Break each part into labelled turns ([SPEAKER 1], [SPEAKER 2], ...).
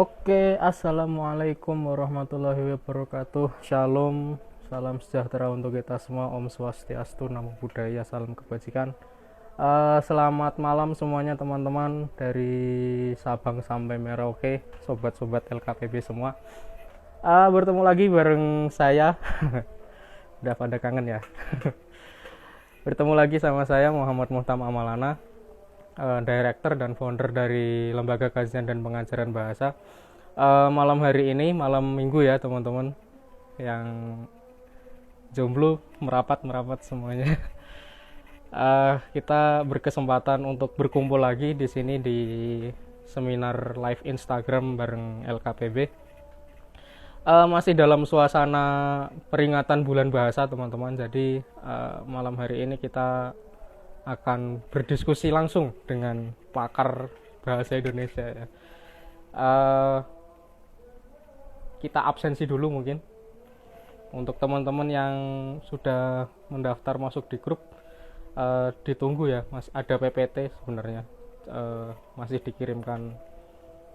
[SPEAKER 1] Oke, assalamualaikum warahmatullahi wabarakatuh. Shalom, salam sejahtera untuk kita semua. Om Swastiastu, Namo Buddhaya, salam kebajikan. Selamat malam semuanya teman-teman dari Sabang sampai Merauke, sobat-sobat LKPB semua. Bertemu lagi bareng saya. Udah pada kangen ya. Bertemu lagi sama saya Muhammad Muhtam Amalana, Director dan Founder dari Lembaga Kajian dan Pengajaran Bahasa. Malam hari ini, malam minggu ya teman-teman, yang jomblo merapat semuanya. Kita berkesempatan untuk berkumpul lagi di sini di seminar live Instagram bareng LKPB. Masih dalam suasana peringatan bulan bahasa teman-teman. Jadi malam hari ini kita akan berdiskusi langsung dengan pakar bahasa Indonesia ya. Kita absensi dulu mungkin untuk teman-teman yang sudah mendaftar masuk di grup. Ditunggu ya, Mas, ada PPT sebenarnya, masih dikirimkan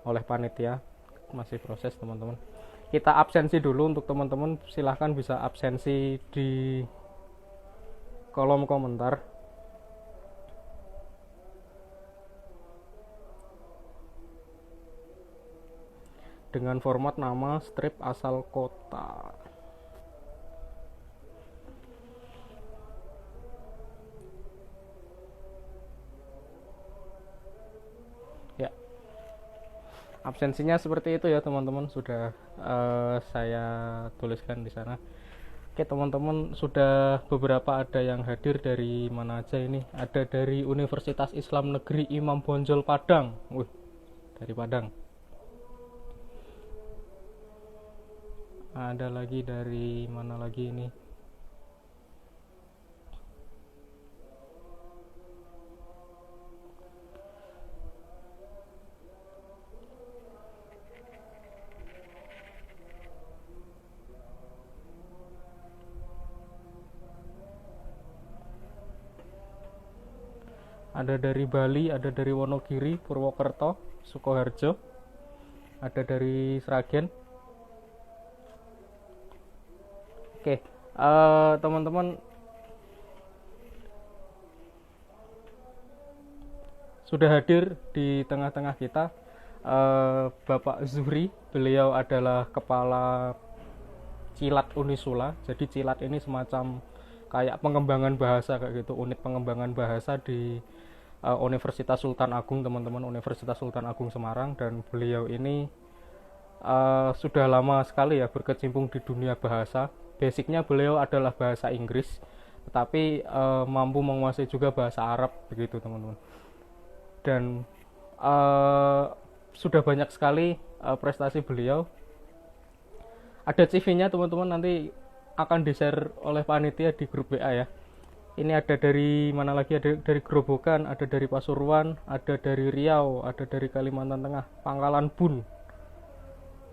[SPEAKER 1] oleh panitia, masih proses teman-teman. Kita absensi dulu untuk teman-teman, silahkan bisa absensi di kolom komentar. Dengan format nama, strip, asal kota. Ya, absensinya seperti itu ya teman-teman, sudah saya tuliskan di sana. Oke teman-teman, sudah beberapa ada yang hadir dari mana aja ini. Ada dari Universitas Islam Negeri Imam Bonjol Padang. Dari Padang. Ada lagi dari mana lagi ini? Ada dari Bali, ada dari Wonogiri, Purwokerto, Sukoharjo, ada dari Sragen. Oke, teman-teman sudah hadir di tengah-tengah kita Bapak Zuhri. Beliau adalah kepala Cilat Unisula. Jadi Cilat ini semacam kayak pengembangan bahasa kayak gitu, unit pengembangan bahasa di Universitas Sultan Agung teman-teman, Universitas Sultan Agung Semarang. Dan beliau ini sudah lama sekali ya berkecimpung di dunia bahasa. Basicnya beliau adalah bahasa Inggris, tetapi mampu menguasai juga bahasa Arab begitu teman-teman. Dan sudah banyak sekali prestasi beliau. Ada CV-nya teman-teman, nanti akan di-share oleh panitia di grup WA ya. Ini ada dari mana lagi, ada dari Grobogan, ada dari Pasuruan, ada dari Riau, ada dari Kalimantan Tengah, Pangkalan Bun,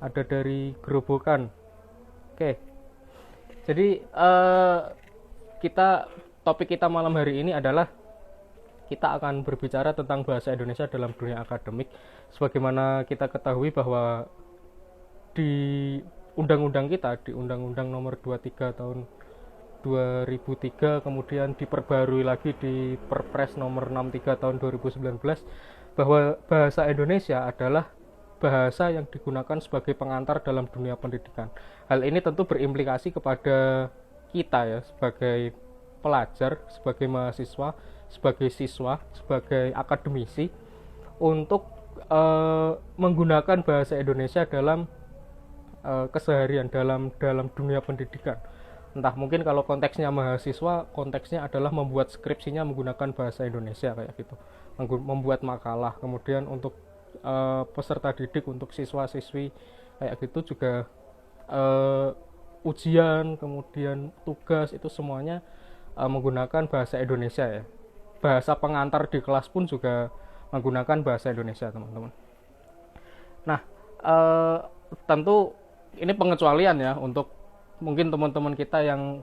[SPEAKER 1] ada dari Grobogan. Oke, jadi topik kita malam hari ini adalah kita akan berbicara tentang bahasa Indonesia dalam dunia akademik. Sebagaimana kita ketahui bahwa di undang-undang kita, di Undang-Undang Nomor 23 tahun 2003, kemudian diperbarui lagi di Perpres Nomor 63 tahun 2019, bahwa bahasa Indonesia adalah bahasa yang digunakan sebagai pengantar dalam dunia pendidikan. Hal ini tentu berimplikasi kepada kita ya, sebagai pelajar, sebagai mahasiswa, sebagai siswa, sebagai akademisi, untuk menggunakan bahasa Indonesia dalam keseharian, dalam dunia pendidikan. Entah mungkin kalau konteksnya mahasiswa, konteksnya adalah membuat skripsinya menggunakan bahasa Indonesia kayak gitu, membuat makalah. Kemudian untuk peserta didik, untuk siswa-siswi kayak gitu juga ujian, kemudian tugas, itu semuanya menggunakan bahasa Indonesia ya. Bahasa pengantar di kelas pun juga menggunakan bahasa Indonesia teman-teman. Nah, tentu ini pengecualian ya untuk mungkin teman-teman kita yang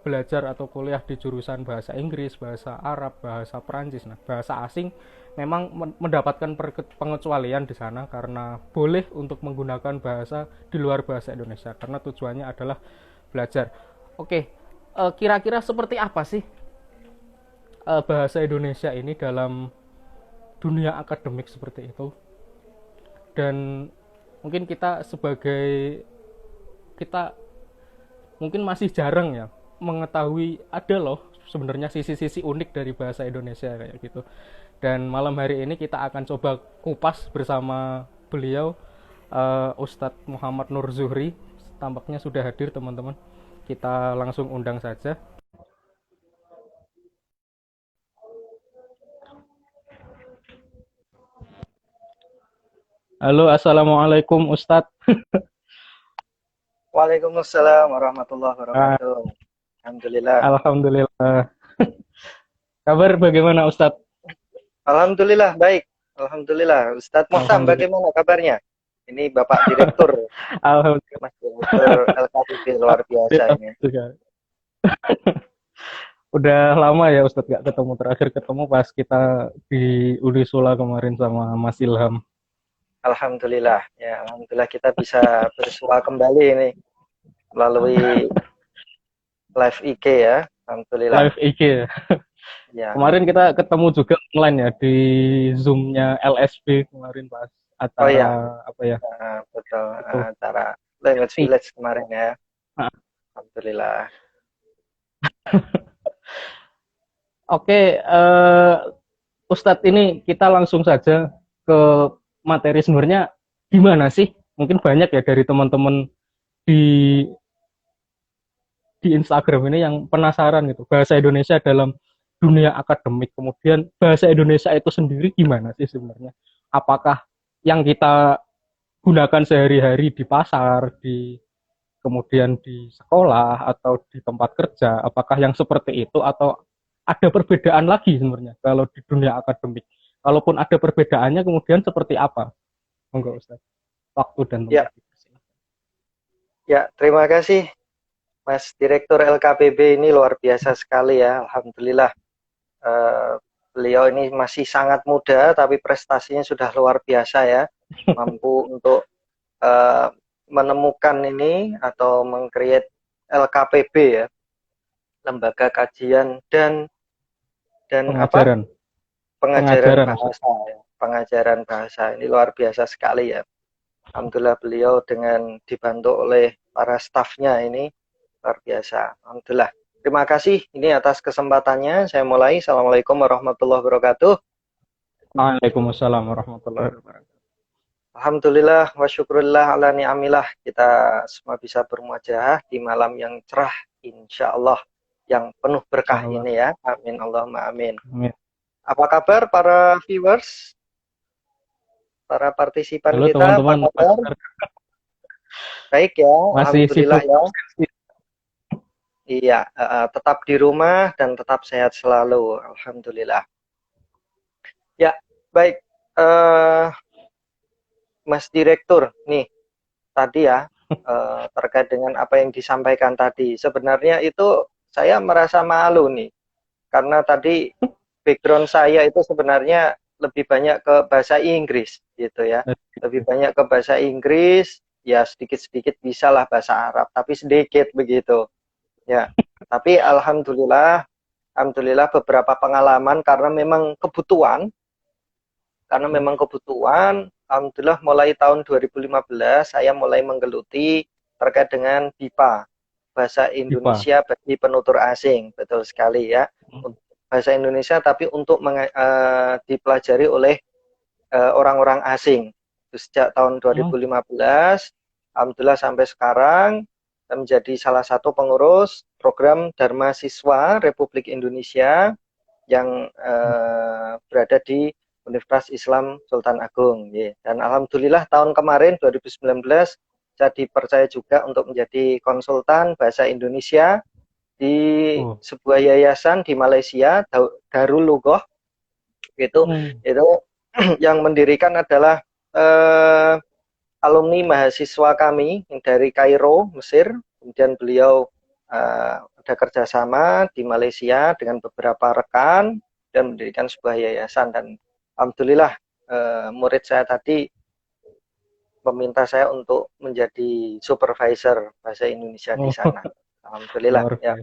[SPEAKER 1] belajar atau kuliah di jurusan bahasa Inggris, bahasa Arab, bahasa Perancis. Nah, bahasa asing memang mendapatkan pengecualian di sana karena boleh untuk menggunakan bahasa di luar bahasa Indonesia karena tujuannya adalah belajar. Oke, kira-kira seperti apa sih bahasa Indonesia ini dalam dunia akademik seperti itu? Dan mungkin kita mungkin masih jarang ya mengetahui ada loh sebenarnya sisi-sisi unik dari bahasa Indonesia kayak gitu. Dan malam hari ini kita akan coba kupas bersama beliau, Ustadz Muhammad Nur Zuhri. Tampaknya sudah hadir teman-teman. Kita langsung undang saja. Halo, assalamualaikum Ustadz.
[SPEAKER 2] Waalaikumsalam warahmatullahi wabarakatuh. Alhamdulillah.
[SPEAKER 1] Alhamdulillah. Kabar bagaimana Ustadz?
[SPEAKER 2] Alhamdulillah baik. Alhamdulillah. Ustadz Mohtam bagaimana kabarnya? Ini Bapak Direktur.
[SPEAKER 1] Alhamdulillah.
[SPEAKER 2] Mas Direktur LKPB luar biasa ini.
[SPEAKER 1] Udah lama ya Ustadz gak ketemu. Terakhir ketemu pas kita di Unisula kemarin sama Mas Ilham.
[SPEAKER 2] Alhamdulillah. Ya, alhamdulillah kita bisa bersua kembali ini melalui live IG ya. Alhamdulillah.
[SPEAKER 1] Live IG ya.
[SPEAKER 2] Ya.
[SPEAKER 1] Kemarin kita ketemu juga online ya di Zoom-nya LSB kemarin pas acara apa ya?
[SPEAKER 2] Betul. Acara Language Village kemarin ya. Alhamdulillah.
[SPEAKER 1] Oke, Ustadz ini kita langsung saja ke materi sebenarnya gimana sih? Mungkin banyak ya dari teman-teman di Instagram ini yang penasaran gitu. Bahasa Indonesia dalam dunia akademik. Kemudian bahasa Indonesia itu sendiri gimana sih sebenarnya? Apakah yang kita gunakan sehari-hari di pasar, kemudian di sekolah atau di tempat kerja, apakah yang seperti itu atau ada perbedaan lagi sebenarnya kalau di dunia akademik? Kalaupun ada perbedaannya, kemudian seperti apa? Monggo Ustaz. Waktu dan tempat.
[SPEAKER 2] Ya, terima kasih Mas Direktur LKPB ini luar biasa sekali ya. Alhamdulillah. Beliau ini masih sangat muda tapi prestasinya sudah luar biasa ya. Mampu untuk menemukan ini atau meng-create LKPB ya. Lembaga kajian dan
[SPEAKER 1] pengajaran.
[SPEAKER 2] Pengajaran bahasa ini luar biasa sekali ya. Alhamdulillah beliau dengan dibantu oleh para stafnya ini luar biasa. Alhamdulillah. Terima kasih ini atas kesempatannya. Saya mulai. Assalamualaikum warahmatullahi wabarakatuh.
[SPEAKER 1] Waalaikumsalam warahmatullahi wabarakatuh.
[SPEAKER 2] Alhamdulillah wa syukurillah ala ni'amillah. Kita semua bisa bermuajah di malam yang cerah insyaallah, yang penuh berkah ini ya. Amin Allahumma amin.
[SPEAKER 1] Amin.
[SPEAKER 2] Apa kabar para viewers? Para partisipan
[SPEAKER 1] halo,
[SPEAKER 2] kita,
[SPEAKER 1] teman-teman.
[SPEAKER 2] apa kabar? Baik ya,
[SPEAKER 1] masih
[SPEAKER 2] alhamdulillah
[SPEAKER 1] ya.
[SPEAKER 2] Iya, tetap di rumah dan tetap sehat selalu, alhamdulillah. Ya, baik, Mas Direktur, nih tadi ya terkait dengan apa yang disampaikan tadi. Sebenarnya itu saya merasa malu nih, karena tadi background saya itu sebenarnya lebih banyak ke bahasa Inggris gitu ya. Lebih banyak ke bahasa Inggris, ya sedikit-sedikit bisalah bahasa Arab, tapi sedikit begitu. Ya, tapi alhamdulillah beberapa pengalaman karena memang kebutuhan. Alhamdulillah mulai tahun 2015 saya mulai menggeluti terkait dengan BIPA, Bahasa Indonesia bagi penutur asing. Betul sekali ya. Bahasa Indonesia tapi untuk dipelajari oleh orang-orang asing. Sejak tahun 2015, alhamdulillah sampai sekarang menjadi salah satu pengurus program Dharma Siswa Republik Indonesia yang berada di Universitas Islam Sultan Agung. Dan alhamdulillah tahun kemarin 2019 saya dipercaya juga untuk menjadi konsultan bahasa Indonesia di sebuah yayasan di Malaysia, Darul Lughah. Itu yang mendirikan adalah alumni mahasiswa kami dari Kairo, Mesir. Kemudian beliau ada kerjasama di Malaysia dengan beberapa rekan dan mendirikan sebuah yayasan, dan alhamdulillah murid saya tadi meminta saya untuk menjadi supervisor bahasa Indonesia di sana. Alhamdulillah ya.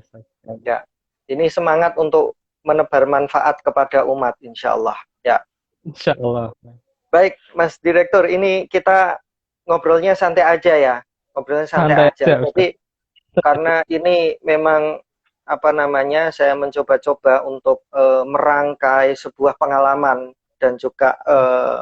[SPEAKER 2] Ya, ini semangat untuk menebar manfaat kepada umat, insya Allah ya.
[SPEAKER 1] Insya Allah.
[SPEAKER 2] Baik, Mas Direktur, ini kita ngobrolnya santai aja ya, ngobrolnya santai aja. Jadi karena ini memang apa namanya, saya mencoba-coba untuk merangkai sebuah pengalaman dan juga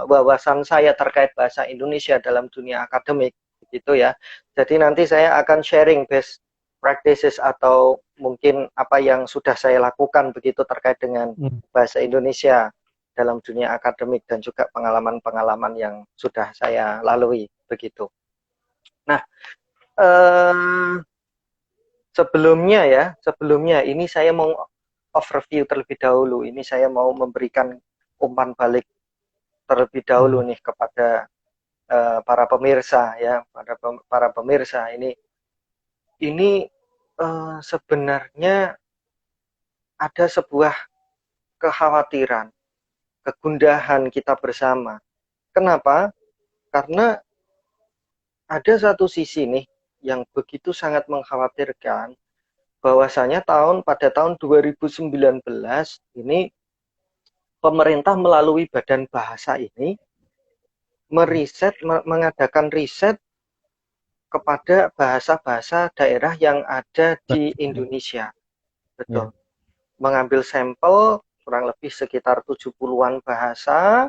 [SPEAKER 2] wawasan saya terkait bahasa Indonesia dalam dunia akademik, gitu ya. Jadi nanti saya akan sharing best practices atau mungkin apa yang sudah saya lakukan begitu terkait dengan bahasa Indonesia dalam dunia akademik dan juga pengalaman-pengalaman yang sudah saya lalui begitu. Nah, sebelumnya ini saya mau overview terlebih dahulu. Ini saya mau memberikan umpan balik terlebih dahulu nih kepada para pemirsa ya, para pemirsa ini sebenarnya ada sebuah kekhawatiran, kegundahan kita bersama. Kenapa? Karena ada satu sisi nih yang begitu sangat mengkhawatirkan, bahwasanya pada tahun 2019 ini pemerintah melalui Badan Bahasa ini mengadakan riset kepada bahasa-bahasa daerah yang ada di Indonesia. Betul. Mengambil sampel kurang lebih sekitar 70-an bahasa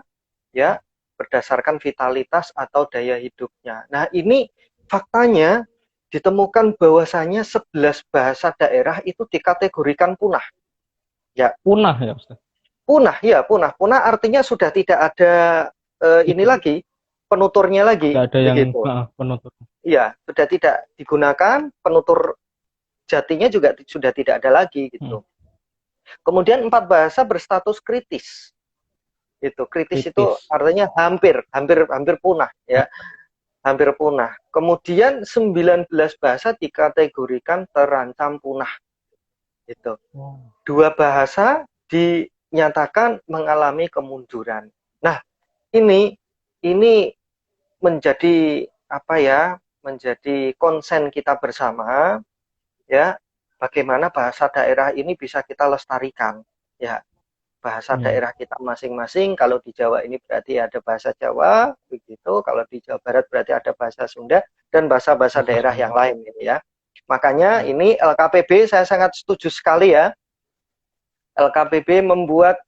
[SPEAKER 2] ya, berdasarkan vitalitas atau daya hidupnya. Nah, ini faktanya ditemukan bahwasanya 11 bahasa daerah itu dikategorikan punah. Ya,
[SPEAKER 1] punah ya, Ustaz.
[SPEAKER 2] Punah, ya, punah. Punah artinya sudah tidak ada ini lagi, penuturnya lagi.
[SPEAKER 1] Tidak ada
[SPEAKER 2] begitu.
[SPEAKER 1] Yang penutur.
[SPEAKER 2] Iya, sudah tidak digunakan, penutur jatinya juga sudah tidak ada lagi gitu. Kemudian 4 bahasa berstatus kritis. Kritis itu artinya hampir punah ya. Hampir punah. Kemudian 19 bahasa dikategorikan terancam punah. 2 bahasa dinyatakan mengalami kemunduran. Nah, ini menjadi apa ya? Menjadi konsen kita bersama ya. Bagaimana bahasa daerah ini bisa kita lestarikan ya. Bahasa daerah kita masing-masing. Kalau di Jawa ini berarti ada bahasa Jawa, begitu. Kalau di Jawa Barat berarti ada bahasa Sunda dan bahasa-bahasa daerah yang lain gitu ya. Makanya ini LKPB saya sangat setuju sekali ya. LKPB membuat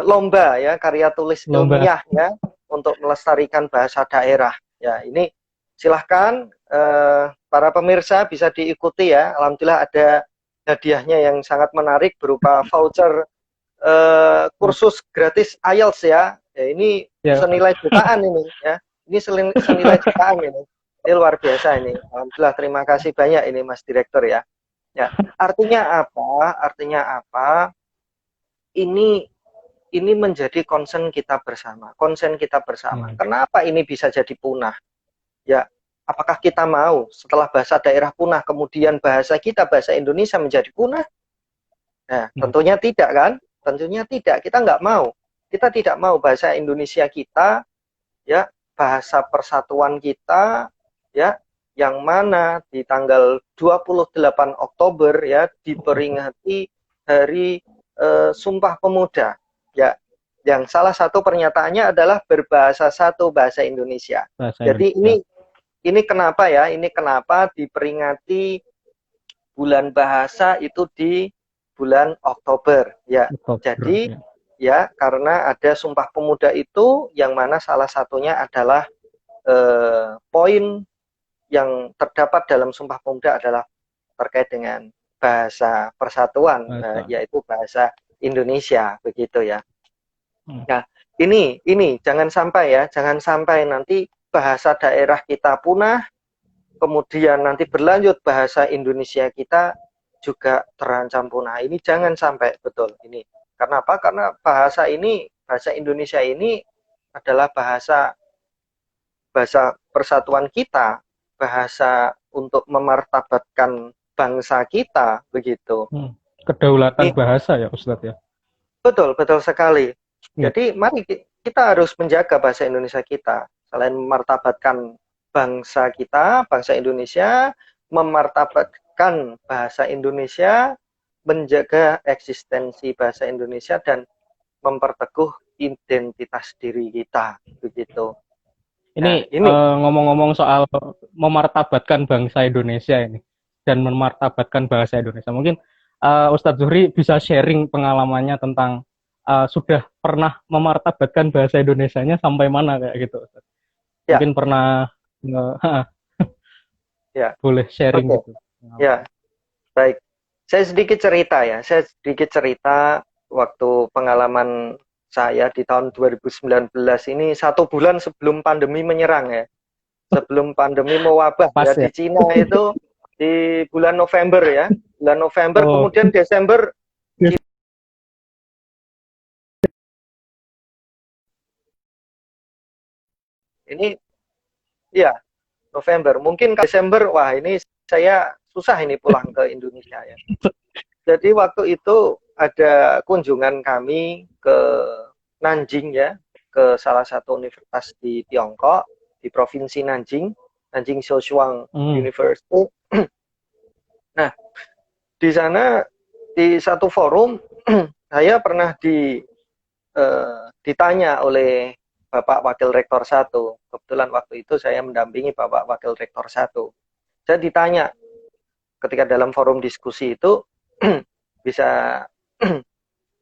[SPEAKER 2] lomba ya, karya tulis ilmiah ya, untuk melestarikan bahasa daerah. Ya, ini silahkan para pemirsa bisa diikuti ya. Alhamdulillah ada hadiahnya yang sangat menarik berupa voucher kursus gratis IELTS ya. Ini senilai jutaan ini ya. Ini senilai jutaan ini. Ini luar biasa ini. Alhamdulillah, terima kasih banyak ini Mas Direktur ya. Ya, artinya apa? Artinya apa? Ini menjadi concern kita bersama. Concern kita bersama. Kenapa ini bisa jadi punah? Ya, apakah kita mau setelah bahasa daerah punah kemudian bahasa kita, bahasa Indonesia menjadi punah? Nah, tentunya tidak kan? Tentunya tidak. Kita nggak mau. Kita tidak mau bahasa Indonesia kita, ya, bahasa persatuan kita, ya, yang mana di tanggal 28 Oktober ya diperingati Hari Sumpah Pemuda. Ya, yang salah satu pernyataannya adalah berbahasa satu bahasa Indonesia. Jadi ini kenapa ya? Ini kenapa diperingati bulan bahasa itu di bulan Oktober ya. Jadi ya, karena ada Sumpah Pemuda itu yang mana salah satunya adalah poin yang terdapat dalam Sumpah Pemuda adalah terkait dengan bahasa persatuan, yaitu bahasa Indonesia begitu ya. Nah, ini jangan sampai ya, jangan sampai nanti bahasa daerah kita punah, kemudian nanti berlanjut bahasa Indonesia kita juga terancam punah. Ini jangan sampai, betul ini. Karena apa? Karena bahasa Indonesia ini adalah bahasa persatuan kita, bahasa untuk memartabatkan bangsa kita begitu.
[SPEAKER 1] Kedaulatan
[SPEAKER 2] Ini
[SPEAKER 1] bahasa ya Ustadz ya.
[SPEAKER 2] betul sekali.
[SPEAKER 1] Ya.
[SPEAKER 2] Jadi mari kita harus menjaga bahasa Indonesia kita. Selain memartabatkan bangsa kita, bangsa Indonesia, memartabatkan bahasa Indonesia, menjaga eksistensi bahasa Indonesia dan memperteguh identitas diri kita begitu.
[SPEAKER 1] Ini,
[SPEAKER 2] Ini
[SPEAKER 1] ngomong-ngomong soal memartabatkan bangsa Indonesia ini dan memartabatkan bahasa Indonesia. Mungkin Ustadz Zuhri bisa sharing pengalamannya tentang sudah pernah memartabatkan bahasa Indonesianya sampai mana kayak gitu, Ustadz.
[SPEAKER 2] Ya.
[SPEAKER 1] Mungkin pernah
[SPEAKER 2] ya.
[SPEAKER 1] boleh sharing gitu.
[SPEAKER 2] Ya, baik. Saya sedikit cerita waktu pengalaman saya di tahun 2019 ini 1 bulan sebelum pandemi menyerang ya. Sebelum pandemi mewabah ya di Cina itu di bulan November ya. Bulan November kemudian Desember ini ya November. Mungkin Desember wah ini saya susah ini pulang ke Indonesia ya. Jadi waktu itu ada kunjungan kami ke Nanjing ya, ke salah satu universitas di Tiongkok, di provinsi Nanjing, Nanjing Zhoushuang University. Nah, di sana di satu forum saya pernah ditanya oleh Bapak Wakil Rektor 1. Kebetulan waktu itu saya mendampingi Bapak Wakil Rektor 1. Saya ditanya ketika dalam forum diskusi itu bisa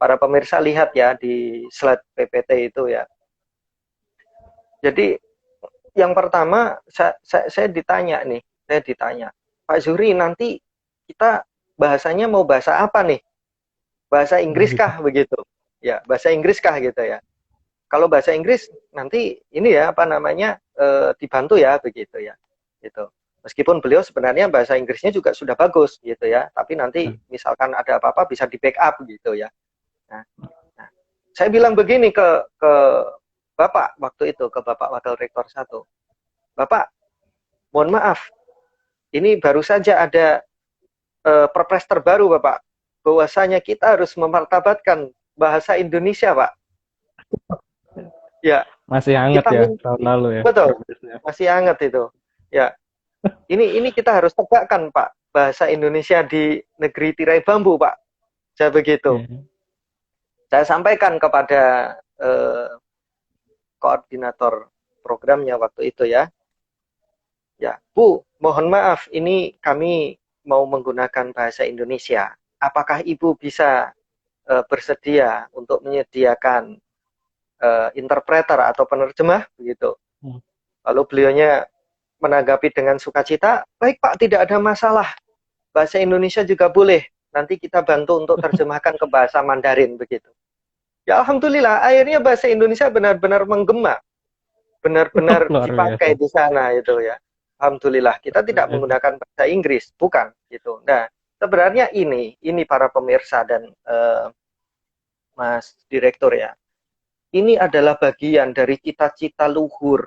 [SPEAKER 2] para pemirsa lihat ya di slide PPT itu ya. Jadi yang pertama saya ditanya, Pak Zuhri nanti kita bahasanya mau bahasa apa nih? Bahasa Inggris kah begitu? Ya, bahasa Inggris kah gitu ya. Kalau bahasa Inggris nanti ini ya dibantu ya begitu ya. Gitu. Meskipun beliau sebenarnya bahasa Inggrisnya juga sudah bagus gitu ya, tapi nanti misalkan ada apa-apa bisa di backup gitu ya. Nah, saya bilang begini ke Bapak waktu itu, ke Bapak Wakil Rektor 1. Bapak, mohon maaf, ini baru saja ada perpres terbaru Bapak, bahwasanya kita harus memartabatkan bahasa Indonesia Pak. Ya.
[SPEAKER 1] Masih hangat ya tahun lalu ya.
[SPEAKER 2] Betul, masih hangat itu. Ya. Ini kita harus tegakkan Pak, bahasa Indonesia di negeri tirai bambu Pak. Saya begitu. Saya sampaikan kepada koordinator programnya waktu itu ya. Ya, Bu, mohon maaf, ini kami mau menggunakan bahasa Indonesia. Apakah Ibu bisa bersedia untuk menyediakan interpreter atau penerjemah begitu? Lalu beliaunya menanggapi dengan sukacita, baik Pak, tidak ada masalah. Bahasa Indonesia juga boleh. Nanti kita bantu untuk terjemahkan ke bahasa Mandarin begitu. Ya Alhamdulillah, akhirnya bahasa Indonesia benar-benar menggema. Benar-benar dipakai di sana itu ya. Alhamdulillah, kita tidak menggunakan bahasa Inggris, bukan gitu. Nah, sebenarnya ini para pemirsa dan Mas Direktur ya. Ini adalah bagian dari cita-cita luhur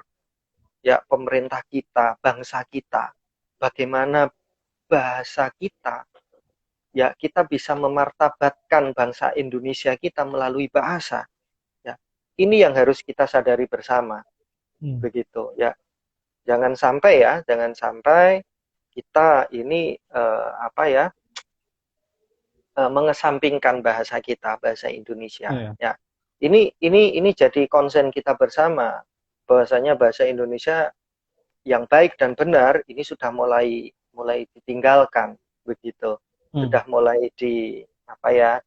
[SPEAKER 2] ya pemerintah kita, bangsa kita. Bagaimana bahasa kita ya kita bisa memartabatkan bangsa Indonesia kita melalui bahasa. Ya. Ini yang harus kita sadari bersama. Begitu ya. Jangan sampai kita ini mengesampingkan bahasa kita, bahasa Indonesia. Ya. Ini jadi konsen kita bersama. Bahwasanya bahasa Indonesia yang baik dan benar ini sudah mulai ditinggalkan begitu. Sudah mulai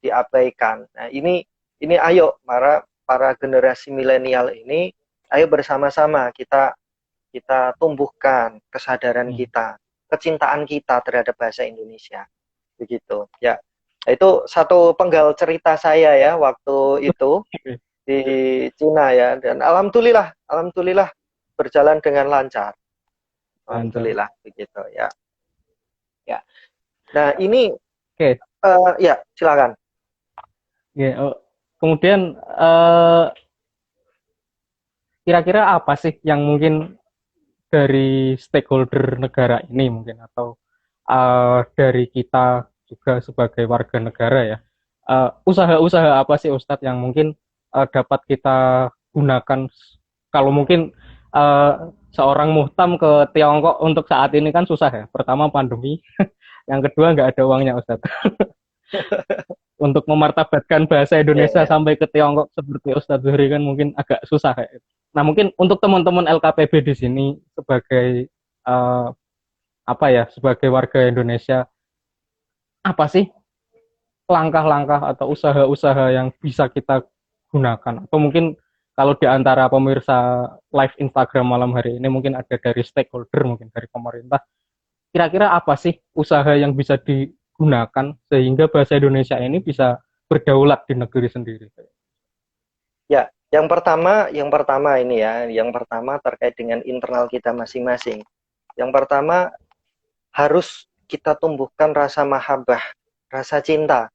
[SPEAKER 2] diabaikan. Nah, ini ayo para generasi milenial ini ayo bersama-sama kita tumbuhkan kesadaran kita, kecintaan kita terhadap bahasa Indonesia. Begitu. Ya. Itu satu penggal cerita saya ya waktu itu di Cina ya, dan alhamdulillah berjalan dengan lancar. Alhamdulillah begitu ya. Ya. Nah, ini ya, silakan.
[SPEAKER 1] Kemudian kira-kira apa sih yang mungkin dari stakeholder negara ini mungkin atau dari kita juga sebagai warga negara ya, usaha-usaha apa sih Ustadz yang mungkin dapat kita gunakan kalau mungkin seorang muhtam ke Tiongkok untuk saat ini kan susah ya. Pertama pandemi, yang kedua nggak ada uangnya Ustadz. Untuk memartabatkan bahasa
[SPEAKER 2] Ya,
[SPEAKER 1] Indonesia
[SPEAKER 2] ya.
[SPEAKER 1] sampai ke Tiongkok seperti Ustadz Zuhri kan mungkin agak susah ya. Nah mungkin untuk teman-teman LKPB di sini sebagai apa ya, sebagai warga Indonesia, apa sih langkah-langkah atau usaha-usaha yang bisa kita gunakan? Atau mungkin kalau di antara pemirsa live Instagram malam hari ini mungkin ada dari stakeholder, mungkin dari pemerintah, kira-kira apa sih usaha yang bisa digunakan sehingga bahasa Indonesia ini bisa berdaulat di negeri sendiri?
[SPEAKER 2] Ya, yang pertama ini ya, yang pertama terkait dengan internal kita masing-masing. Yang pertama harus kita tumbuhkan rasa mahabbah, rasa cinta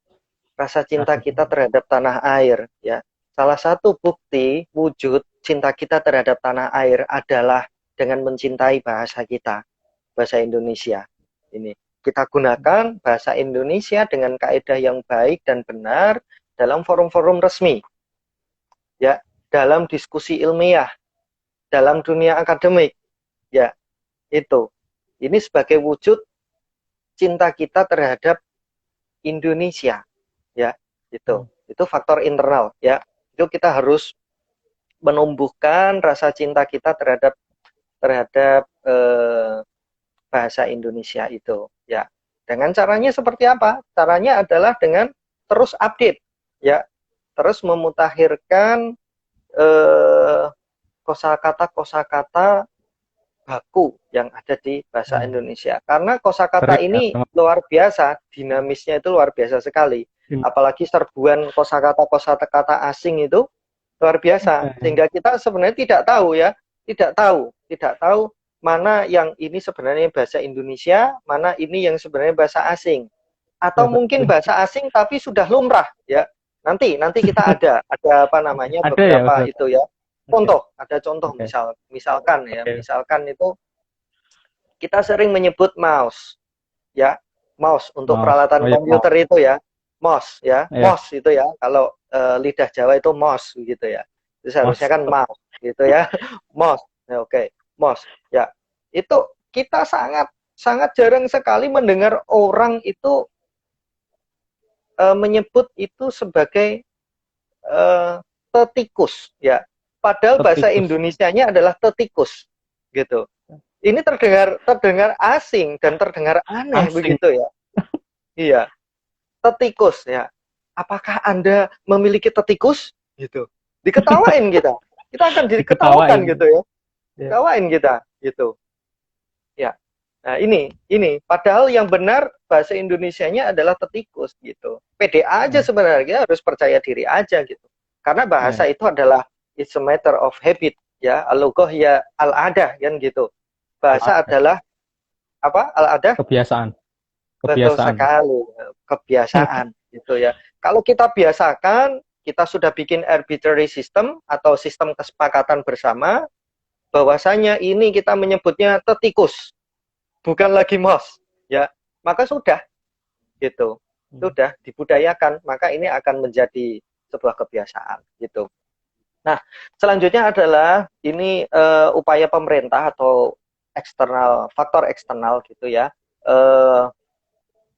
[SPEAKER 2] kita terhadap tanah air ya. Salah satu bukti wujud cinta kita terhadap tanah air adalah dengan mencintai bahasa kita, bahasa Indonesia. Ini kita gunakan bahasa Indonesia dengan kaidah yang baik dan benar dalam forum-forum resmi. Ya, dalam diskusi ilmiah, dalam dunia akademik. Ya, itu. Ini sebagai wujud cinta kita terhadap Indonesia. Ya, itu. Itu faktor internal ya. Itu kita harus menumbuhkan rasa cinta kita terhadap bahasa Indonesia itu ya. Dengan caranya seperti apa? Caranya adalah dengan terus update ya, terus memutakhirkan kosakata baku yang ada di bahasa Indonesia. Karena kosakata
[SPEAKER 1] Sering ya,
[SPEAKER 2] ini luar biasa, dinamisnya itu luar biasa sekali. Apalagi serbuan kosakata asing itu luar biasa. Sehingga kita sebenarnya tidak tahu ya, tidak tahu mana yang ini sebenarnya bahasa Indonesia, mana ini yang sebenarnya bahasa asing. Atau mungkin bahasa asing tapi sudah lumrah ya. Nanti kita ada apa namanya
[SPEAKER 1] ada ya
[SPEAKER 2] beberapa
[SPEAKER 1] Ustaz?
[SPEAKER 2] itu ya. Contoh, ada contoh
[SPEAKER 1] Oke.
[SPEAKER 2] misalkan ya,
[SPEAKER 1] Oke.
[SPEAKER 2] misalkan itu kita sering menyebut mouse ya. Mouse untuk
[SPEAKER 1] Mouse.
[SPEAKER 2] peralatan
[SPEAKER 1] Oh ya, mouse.
[SPEAKER 2] komputer itu ya. Mouse ya,
[SPEAKER 1] Ya,
[SPEAKER 2] mouse itu ya. Kalau lidah Jawa itu mouse gitu ya. Itu seharusnya
[SPEAKER 1] mouse.
[SPEAKER 2] kan mouse gitu ya. Mouse. Ya, oke, mouse. Ya. Itu kita sangat jarang sekali mendengar orang itu menyebut itu sebagai tetikus ya. Padahal bahasa
[SPEAKER 1] Tetikus.
[SPEAKER 2] Indonesianya adalah tetikus gitu. Ini terdengar asing dan terdengar aneh
[SPEAKER 1] Asing.
[SPEAKER 2] begitu ya. Iya, tetikus ya. Apakah Anda memiliki tetikus? Gitu. Diketawain kita. Kita akan diketawakan
[SPEAKER 1] Diketawain.
[SPEAKER 2] gitu ya.
[SPEAKER 1] Ya.
[SPEAKER 2] Diketawain kita gitu. Ya. Nah, ini padahal yang benar bahasa Indonesianya adalah tetikus gitu. Pede aja sebenarnya, harus percaya diri aja gitu. Karena bahasa itu adalah it's a matter of habit ya. Al-lughah ya al-adah kan gitu. Bahasa adalah apa? Al-adah?
[SPEAKER 1] Kebiasaan.
[SPEAKER 2] Betul
[SPEAKER 1] Kebiasaan.
[SPEAKER 2] sekali. Kebiasaan gitu ya. Kalau kita biasakan, kita sudah bikin arbitrary system atau sistem kesepakatan bersama bahwasanya ini kita menyebutnya tetikus, bukan lagi mouse ya. Maka sudah gitu. Sudah dibudayakan, maka ini akan menjadi sebuah kebiasaan gitu. Nah, selanjutnya adalah ini upaya pemerintah atau faktor eksternal gitu ya.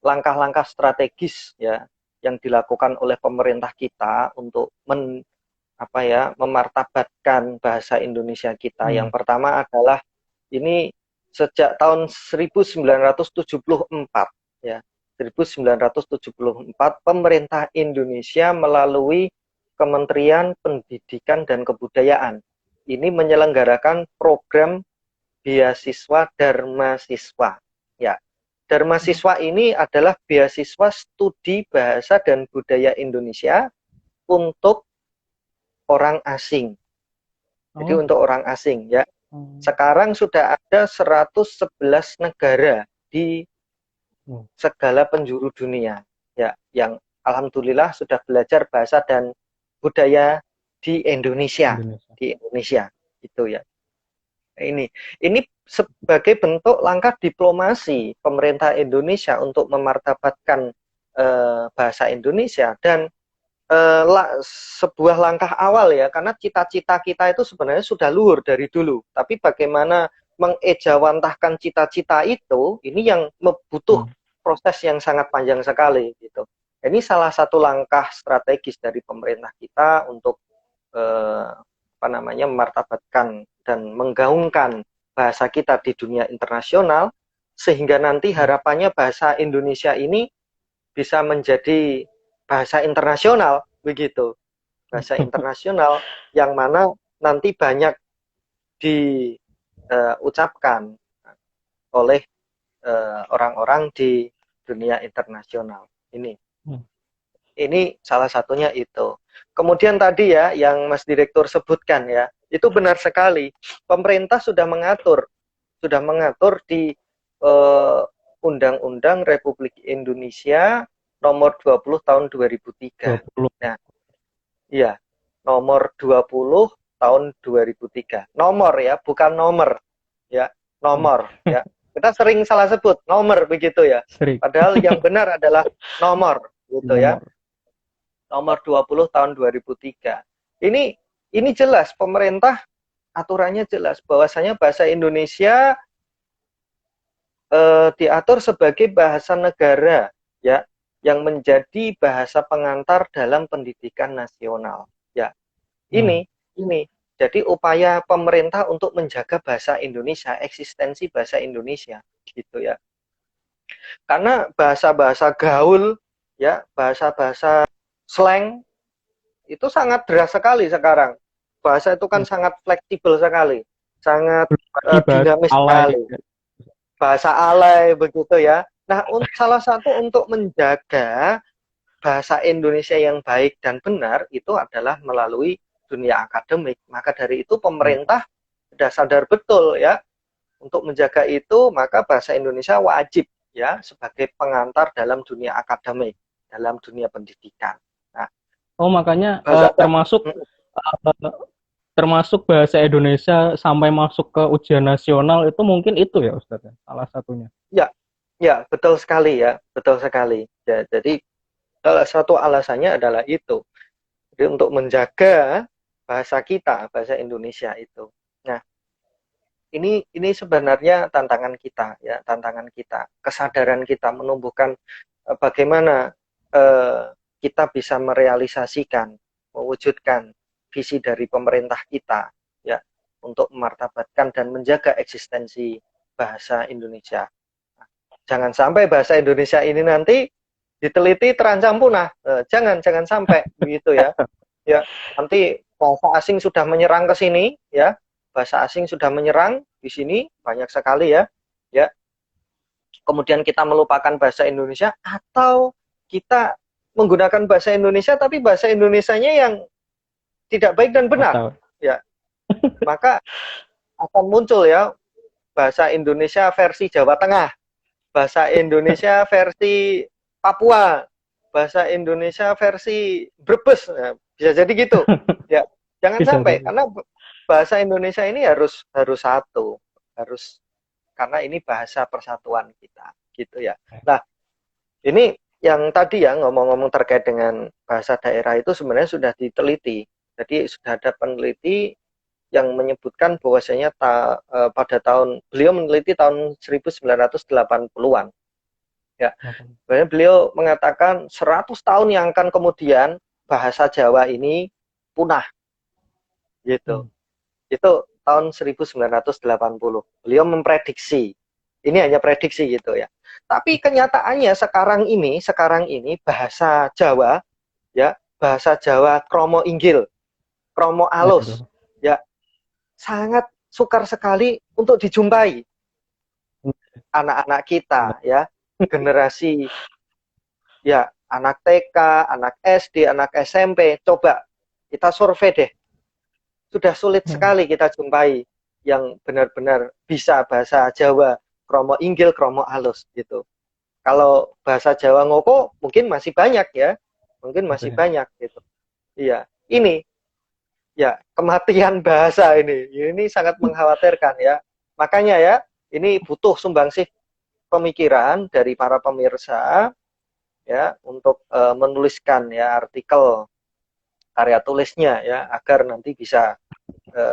[SPEAKER 2] Langkah-langkah strategis ya yang dilakukan oleh pemerintah kita untuk memartabatkan bahasa Indonesia kita. Yang pertama adalah ini sejak tahun 1974 ya. 1974 pemerintah Indonesia melalui Kementerian Pendidikan dan Kebudayaan ini menyelenggarakan program beasiswa Dharma Siswa ya. Dharma Siswa ini adalah beasiswa studi bahasa dan budaya Indonesia untuk orang asing. Jadi untuk orang asing ya. Sekarang sudah ada 111 negara di segala penjuru dunia ya yang alhamdulillah sudah belajar bahasa dan budaya di Indonesia. Di Indonesia itu ya. Ini sebagai bentuk langkah diplomasi pemerintah Indonesia untuk memartabatkan bahasa Indonesia dan sebuah langkah awal ya, karena cita-cita kita itu sebenarnya sudah luhur dari dulu, tapi bagaimana mengejawantahkan cita-cita itu, ini yang butuh proses yang sangat panjang sekali gitu. Ini salah satu langkah strategis dari pemerintah kita untuk memartabatkan dan menggaungkan bahasa kita di dunia internasional, sehingga nanti harapannya bahasa Indonesia ini bisa menjadi bahasa internasional, begitu. Bahasa internasional yang mana nanti banyak diucapkan oleh orang-orang di dunia internasional. Ini salah satunya itu. Kemudian tadi ya, yang Mas Direktur sebutkan ya, itu benar sekali. Pemerintah sudah mengatur di Undang-Undang Republik Indonesia nomor 20 tahun 2003.
[SPEAKER 1] 20.
[SPEAKER 2] Nah, iya, nomor 20 tahun 2003. Nomor ya, bukan nomor. Ya, nomor ya. Kita sering salah sebut nomor begitu ya.
[SPEAKER 1] Sering.
[SPEAKER 2] Padahal yang benar adalah nomor gitu ya. Nomor 20 tahun 2003. Ini jelas, pemerintah aturannya jelas bahwasanya bahasa Indonesia diatur sebagai bahasa negara ya, yang menjadi bahasa pengantar dalam pendidikan nasional ya. Ini jadi upaya pemerintah untuk menjaga bahasa Indonesia, eksistensi bahasa Indonesia gitu ya. Karena bahasa-bahasa gaul ya, bahasa-bahasa slang itu sangat deras sekali sekarang. Bahasa itu kan sangat fleksibel sekali, sangat dinamis sekali. Bahasa alay begitu ya. Nah, salah satu untuk menjaga bahasa Indonesia yang baik dan benar itu adalah melalui dunia akademik. Maka dari itu pemerintah sudah sadar betul ya, untuk menjaga itu maka bahasa Indonesia wajib ya sebagai pengantar dalam dunia akademik, dalam dunia pendidikan. Nah,
[SPEAKER 1] makanya termasuk bahasa Indonesia sampai masuk ke ujian nasional itu mungkin itu ya Ustaz, salah satunya.
[SPEAKER 2] Ya, betul sekali ya, betul sekali. Ya, jadi salah satu alasannya adalah itu. Jadi untuk menjaga bahasa kita, bahasa Indonesia itu. Nah, ini sebenarnya tantangan kita ya, tantangan kita, kesadaran kita menumbuhkan bagaimana kita bisa merealisasikan, mewujudkan visi dari pemerintah kita ya untuk memartabatkan dan menjaga eksistensi bahasa Indonesia. Nah, jangan sampai bahasa Indonesia ini nanti diteliti terancam punah. Jangan sampai begitu ya. Ya, nanti bahasa asing sudah menyerang ke sini ya. Bahasa asing sudah menyerang di sini banyak sekali ya. Ya. Kemudian kita melupakan bahasa Indonesia atau kita menggunakan bahasa Indonesia tapi bahasa Indonesianya yang tidak baik dan benar ya, maka akan muncul ya bahasa Indonesia versi Jawa Tengah, bahasa Indonesia versi Papua, bahasa Indonesia versi Brebes, nah, bisa jadi gitu ya. Jangan sampai, karena bahasa Indonesia ini harus satu, harus, karena ini bahasa persatuan kita gitu ya. Nah, ini yang tadi ya ngomong-ngomong terkait dengan bahasa daerah itu sebenarnya sudah diteliti. Jadi sudah ada peneliti yang menyebutkan bahwasanya pada beliau meneliti tahun 1980-an. Ya. Beliau mengatakan 100 tahun yang akan kemudian bahasa Jawa ini punah. Gitu. Itu tahun 1980. Beliau memprediksi. Ini hanya prediksi gitu ya. Tapi kenyataannya sekarang ini bahasa Jawa ya, bahasa Jawa kromo inggil, kromo alus ya, sangat sukar sekali untuk dijumpai anak-anak kita ya, generasi ya, anak TK, anak SD, anak SMP. Coba kita survei deh, sudah sulit sekali kita jumpai yang benar-benar bisa bahasa Jawa kromo inggil, kromo alus gitu. Kalau bahasa Jawa ngoko mungkin masih banyak ya, mungkin masih banyak gitu. Iya, ini ya kematian bahasa ini sangat mengkhawatirkan ya. Makanya ya, ini butuh sumbangsih pemikiran dari para pemirsa ya untuk menuliskan ya artikel karya tulisnya ya agar nanti bisa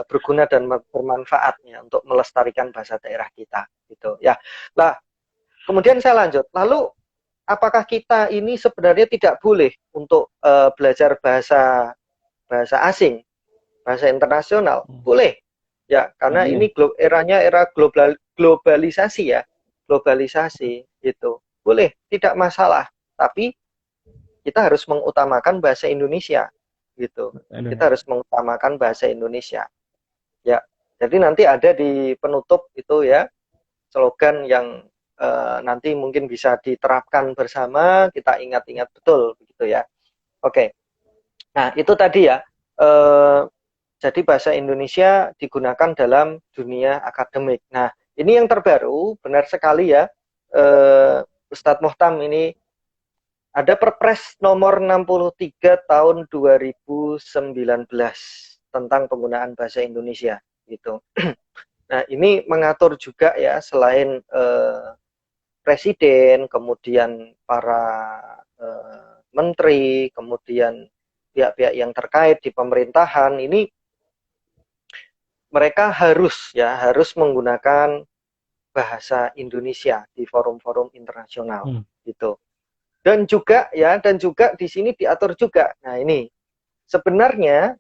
[SPEAKER 2] berguna dan bermanfaat ya untuk melestarikan bahasa daerah kita gitu ya. Nah, kemudian saya lanjut. Lalu apakah kita ini sebenarnya tidak boleh untuk belajar bahasa asing, bahasa internasional? Boleh. Ya, karena ini eranya era globalisasi ya. Globalisasi itu. Boleh, tidak masalah. Tapi kita harus mengutamakan bahasa Indonesia gitu. Kita harus mengutamakan bahasa Indonesia. Ya. Jadi nanti ada di penutup itu ya slogan yang nanti mungkin bisa diterapkan bersama, kita ingat-ingat betul begitu ya. Oke. Nah, itu tadi ya. Jadi bahasa Indonesia digunakan dalam dunia akademik. Nah, ini yang terbaru, benar sekali ya. Ustadz Muhtam ini ada Perpres nomor 63 tahun 2019 tentang penggunaan bahasa Indonesia gitu. Nah, ini mengatur juga ya selain presiden, kemudian para menteri, kemudian pihak-pihak yang terkait di pemerintahan ini mereka harus menggunakan bahasa Indonesia di forum-forum internasional gitu. Dan juga di sini diatur juga. Nah, ini sebenarnya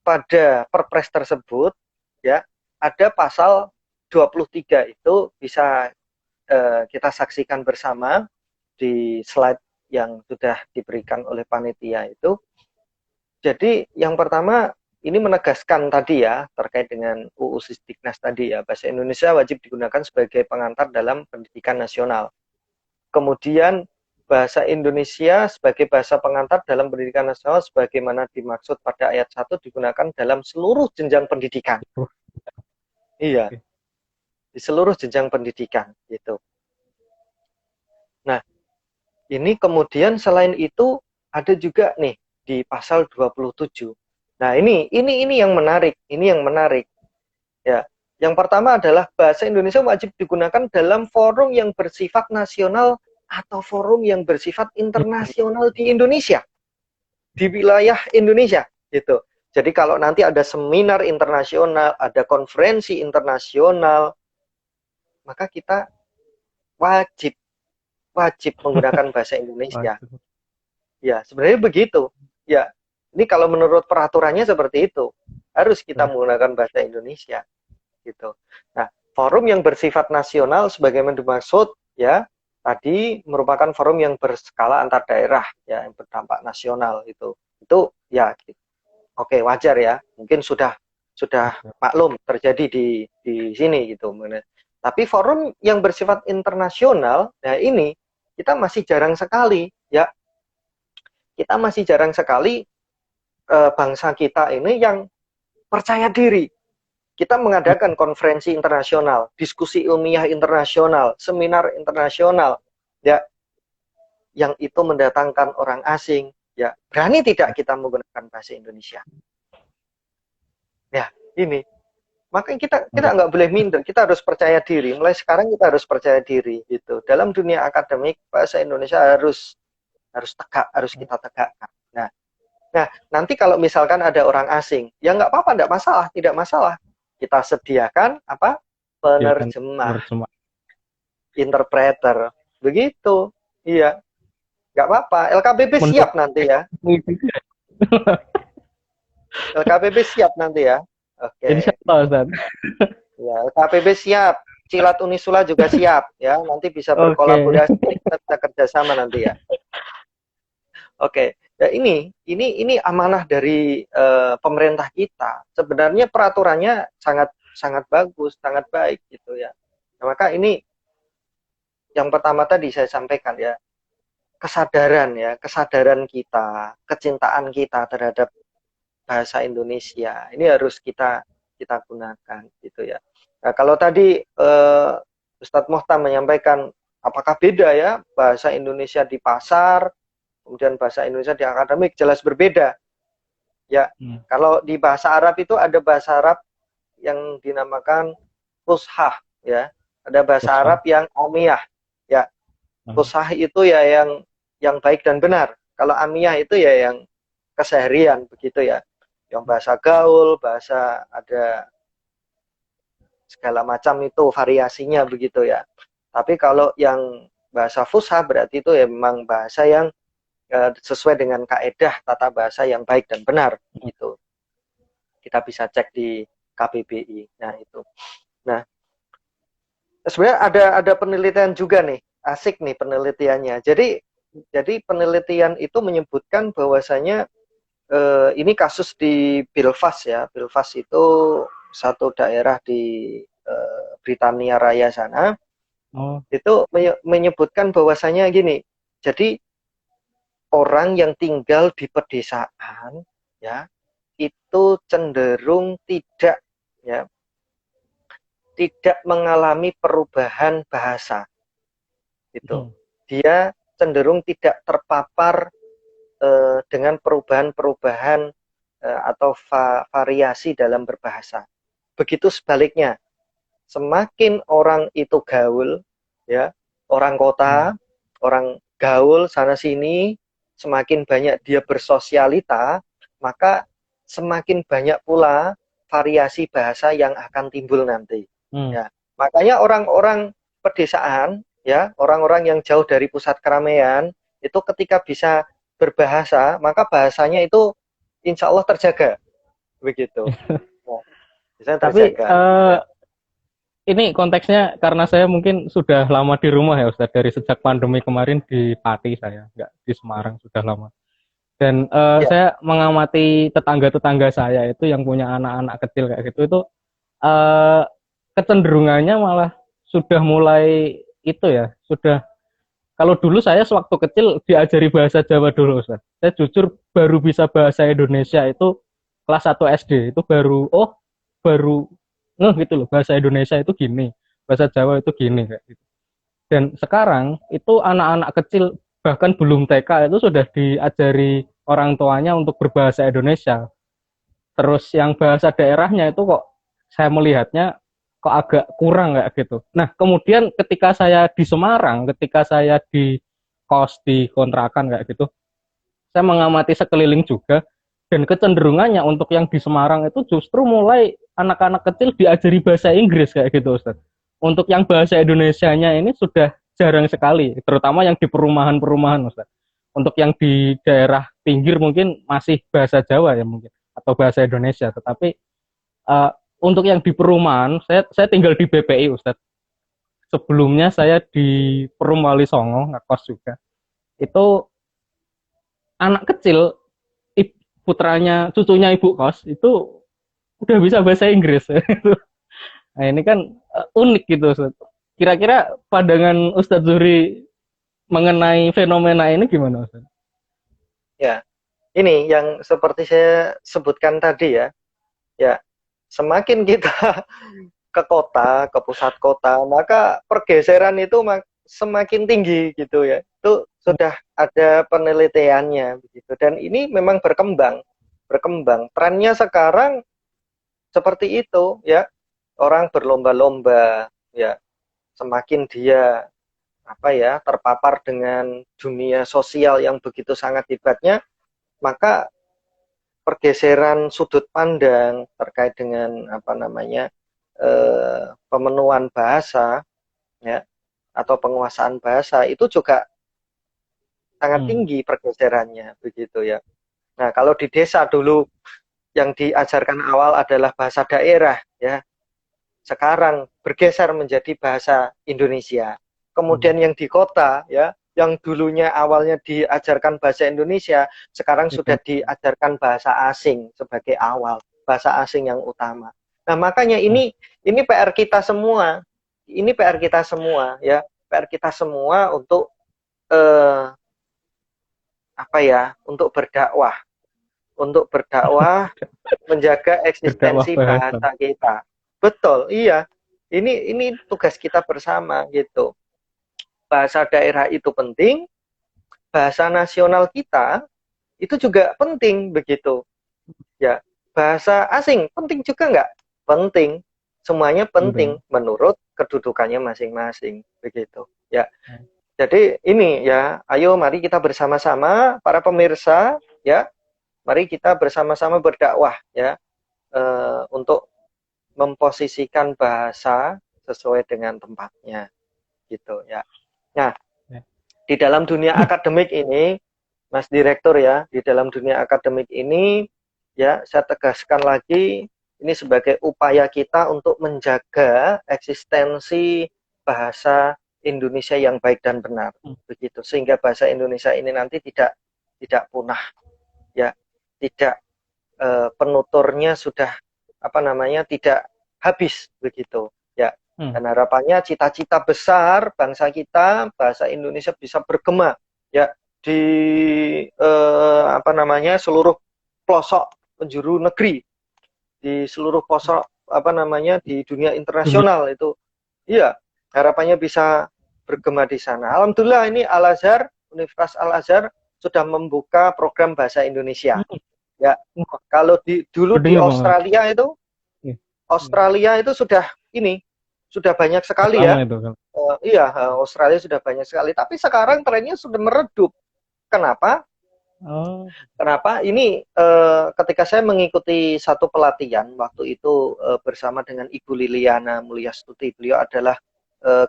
[SPEAKER 2] pada Perpres tersebut ya ada pasal 23 itu bisa kita saksikan bersama di slide yang sudah diberikan oleh panitia itu. Jadi yang pertama ini menegaskan tadi ya terkait dengan UU Sisdiknas tadi ya, bahasa Indonesia wajib digunakan sebagai pengantar dalam pendidikan nasional. Kemudian bahasa Indonesia sebagai bahasa pengantar dalam pendidikan nasional sebagaimana dimaksud pada ayat 1 digunakan dalam seluruh jenjang pendidikan. Iya. Di seluruh jenjang pendidikan gitu. Nah, ini kemudian selain itu ada juga nih di pasal 27. Nah, ini yang menarik, Ya. Yang pertama adalah bahasa Indonesia wajib digunakan dalam forum yang bersifat nasional atau forum yang bersifat internasional di Indonesia. Di wilayah Indonesia gitu. Jadi kalau nanti ada seminar internasional, ada konferensi internasional, maka kita wajib menggunakan bahasa Indonesia. Ya, sebenarnya begitu. Ya, ini kalau menurut peraturannya seperti itu. Harus kita menggunakan bahasa Indonesia. Gitu. Nah, forum yang bersifat nasional sebagaimana dimaksud ya, tadi merupakan forum yang berskala antar daerah ya, yang berdampak nasional itu. Itu ya oke, wajar ya. Mungkin sudah maklum terjadi di sini gitu. Tapi forum yang bersifat internasional, nah ini kita masih jarang sekali ya. Kita masih jarang sekali bangsa kita ini yang percaya diri. Kita mengadakan konferensi internasional, diskusi ilmiah internasional, seminar internasional, ya, yang itu mendatangkan orang asing, ya, berani tidak kita menggunakan bahasa Indonesia? Ya, ini. Makanya kita nggak boleh minder, kita harus percaya diri. Mulai sekarang kita harus percaya diri, gitu. Dalam dunia akademik, bahasa Indonesia harus tegak, harus kita tegakkan. Nah, nanti kalau misalkan ada orang asing, ya nggak apa-apa, nggak masalah, tidak masalah. Kita sediakan apa? Penerjemah, interpreter, begitu. Iya, nggak apa-apa. LKBB siap nanti ya. LKBB siap nanti ya. Oke. Ya, LKBB siap. Cilat Unisula juga siap ya. Nanti bisa berkolaborasi, kita bisa kerjasama nanti ya. Oke. Ya ini amanah dari pemerintah kita. Sebenarnya peraturannya sangat bagus, sangat baik gitu ya. Nah, maka ini yang pertama tadi saya sampaikan ya, kesadaran kita, kecintaan kita terhadap bahasa Indonesia. Ini harus kita gunakan gitu ya. Nah, kalau tadi Ustadz Muhtam menyampaikan apakah beda ya bahasa Indonesia di pasar kemudian bahasa Indonesia di akademik, jelas berbeda. Ya, kalau di bahasa Arab itu ada bahasa Arab yang dinamakan fushah, ya. Ada bahasa
[SPEAKER 1] Fushah.
[SPEAKER 2] Arab yang amiyah, ya. Fushah itu ya yang baik dan benar. Kalau amiyah itu ya yang keseharian begitu ya. Yang bahasa gaul, bahasa ada segala macam itu variasinya begitu ya. Tapi kalau yang bahasa fusha berarti itu ya memang bahasa yang sesuai dengan kaedah tata bahasa yang baik dan benar gitu. Kita bisa cek di KBBI. Nah, itu. Nah, sebenarnya ada penelitian juga nih, asik nih penelitiannya. Jadi penelitian itu menyebutkan bahwasanya ini kasus di Belfast ya. Belfast itu satu daerah di Britania Raya sana. Itu menyebutkan bahwasanya gini. Jadi orang yang tinggal di pedesaan ya itu cenderung tidak ya tidak mengalami perubahan bahasa gitu. Dia cenderung tidak terpapar dengan perubahan-perubahan atau variasi dalam berbahasa. Begitu sebaliknya, semakin orang itu gaul, ya, orang kota, orang gaul sana sini, semakin banyak dia bersosialita, maka semakin banyak pula variasi bahasa yang akan timbul nanti. Ya, makanya orang-orang pedesaan, ya, orang-orang yang jauh dari pusat keramaian, itu ketika bisa berbahasa, maka bahasanya itu insya Allah terjaga, begitu. Nah, bisa
[SPEAKER 1] Tapi
[SPEAKER 2] terjaga.
[SPEAKER 1] ini konteksnya karena saya mungkin sudah lama di rumah ya Ustadz, dari sejak pandemi kemarin di Pati, saya nggak di Semarang sudah lama. Dan
[SPEAKER 2] Ya.
[SPEAKER 1] saya mengamati tetangga-tetangga saya itu yang punya anak-anak kecil kayak gitu, itu uh, kecenderungannya malah sudah mulai itu ya, sudah, kalau dulu saya sewaktu kecil diajari bahasa Jawa dulu Ustaz. Saya jujur baru bisa bahasa Indonesia itu kelas 1 SD, itu baru gitu loh, bahasa Indonesia itu gini, bahasa Jawa itu gini kayak gitu. Dan sekarang itu anak-anak kecil bahkan belum TK itu sudah diajari orang tuanya untuk berbahasa Indonesia. Terus yang bahasa daerahnya itu kok saya melihatnya kok agak kurang kayak gitu. Nah, kemudian ketika saya di Semarang, ketika saya di kos di kontrakan kayak gitu, saya mengamati sekeliling juga, dan kecenderungannya untuk yang di Semarang itu justru mulai anak-anak kecil diajari bahasa Inggris kayak gitu, Ustaz. Untuk yang bahasa Indonesianya ini sudah jarang sekali, terutama yang di perumahan-perumahan, Ustaz. Untuk yang di daerah pinggir mungkin masih bahasa Jawa ya mungkin, atau bahasa Indonesia, tetapi uh, untuk yang di perumahan, saya tinggal di BPI, Ustaz. Sebelumnya saya di Perum Wali Songo, ngekos juga. Itu anak kecil, putranya, cucunya ibu kos, itu udah bisa bahasa Inggris. Nah ini kan unik gitu, Ustaz. Kira-kira pandangan Ustadz Zuhri mengenai fenomena ini gimana, Ustaz?
[SPEAKER 2] Ya, ini yang seperti saya sebutkan tadi ya. Ya, semakin kita ke kota, ke pusat kota, maka pergeseran itu semakin tinggi gitu ya. Itu sudah ada penelitiannya begitu. Dan ini memang berkembang. Trennya sekarang seperti itu ya. Orang berlomba-lomba ya. Semakin dia terpapar dengan dunia sosial yang begitu sangat hebatnya, maka pergeseran sudut pandang terkait dengan pemenuhan bahasa ya atau penguasaan bahasa itu juga sangat tinggi pergeserannya begitu ya. Nah, kalau di desa dulu yang diajarkan awal adalah bahasa daerah ya. Sekarang bergeser menjadi bahasa Indonesia. Kemudian yang di kota ya, yang dulunya awalnya diajarkan bahasa Indonesia, sekarang sudah diajarkan bahasa asing sebagai awal, bahasa asing yang utama. Nah, makanya ini PR kita semua. Ini PR kita semua ya, PR kita semua untuk untuk berdakwah, menjaga eksistensi bahasa kita. Betul, iya. Ini tugas kita bersama gitu. Bahasa daerah itu penting, bahasa nasional kita itu juga penting begitu. Ya, bahasa asing penting juga nggak? Penting. Semuanya penting
[SPEAKER 1] Penting.
[SPEAKER 2] menurut kedudukannya masing-masing. Begitu. Ya, jadi ini ya, ayo mari kita bersama-sama para pemirsa ya, mari kita bersama-sama berdakwah ya, untuk memposisikan bahasa sesuai dengan tempatnya gitu ya. Nah,
[SPEAKER 1] Ya.
[SPEAKER 2] di dalam dunia akademik ini, Mas Direktur ya, di dalam dunia akademik ini ya, saya tegaskan lagi ini sebagai upaya kita untuk menjaga eksistensi bahasa Indonesia yang baik dan benar begitu, sehingga bahasa Indonesia ini nanti tidak punah ya, tidak penuturnya sudah apa namanya tidak habis begitu ya.
[SPEAKER 1] Hmm.
[SPEAKER 2] Dan harapannya cita-cita besar bangsa kita, bahasa Indonesia bisa bergema ya di apa namanya seluruh pelosok penjuru negeri, di seluruh pelosok apa namanya di dunia
[SPEAKER 1] Dunia.
[SPEAKER 2] internasional itu. Iya, harapannya bisa bergema di sana. Alhamdulillah ini Al-Azhar, Universitas Al-Azhar sudah membuka program bahasa Indonesia.
[SPEAKER 1] Hmm.
[SPEAKER 2] Ya,
[SPEAKER 1] Wah,
[SPEAKER 2] kalau dulu di
[SPEAKER 1] gedenya Bang. Iya.
[SPEAKER 2] Australia itu sudah banyak
[SPEAKER 1] Udah
[SPEAKER 2] sekali
[SPEAKER 1] lama
[SPEAKER 2] ya.
[SPEAKER 1] itu kan.
[SPEAKER 2] Iya, Australia sudah banyak sekali. Tapi sekarang trennya sudah meredup. Kenapa?
[SPEAKER 1] Oh,
[SPEAKER 2] Kenapa? Ini ketika saya mengikuti satu pelatihan waktu itu bersama dengan Ibu Liliana Mulyastuti, beliau adalah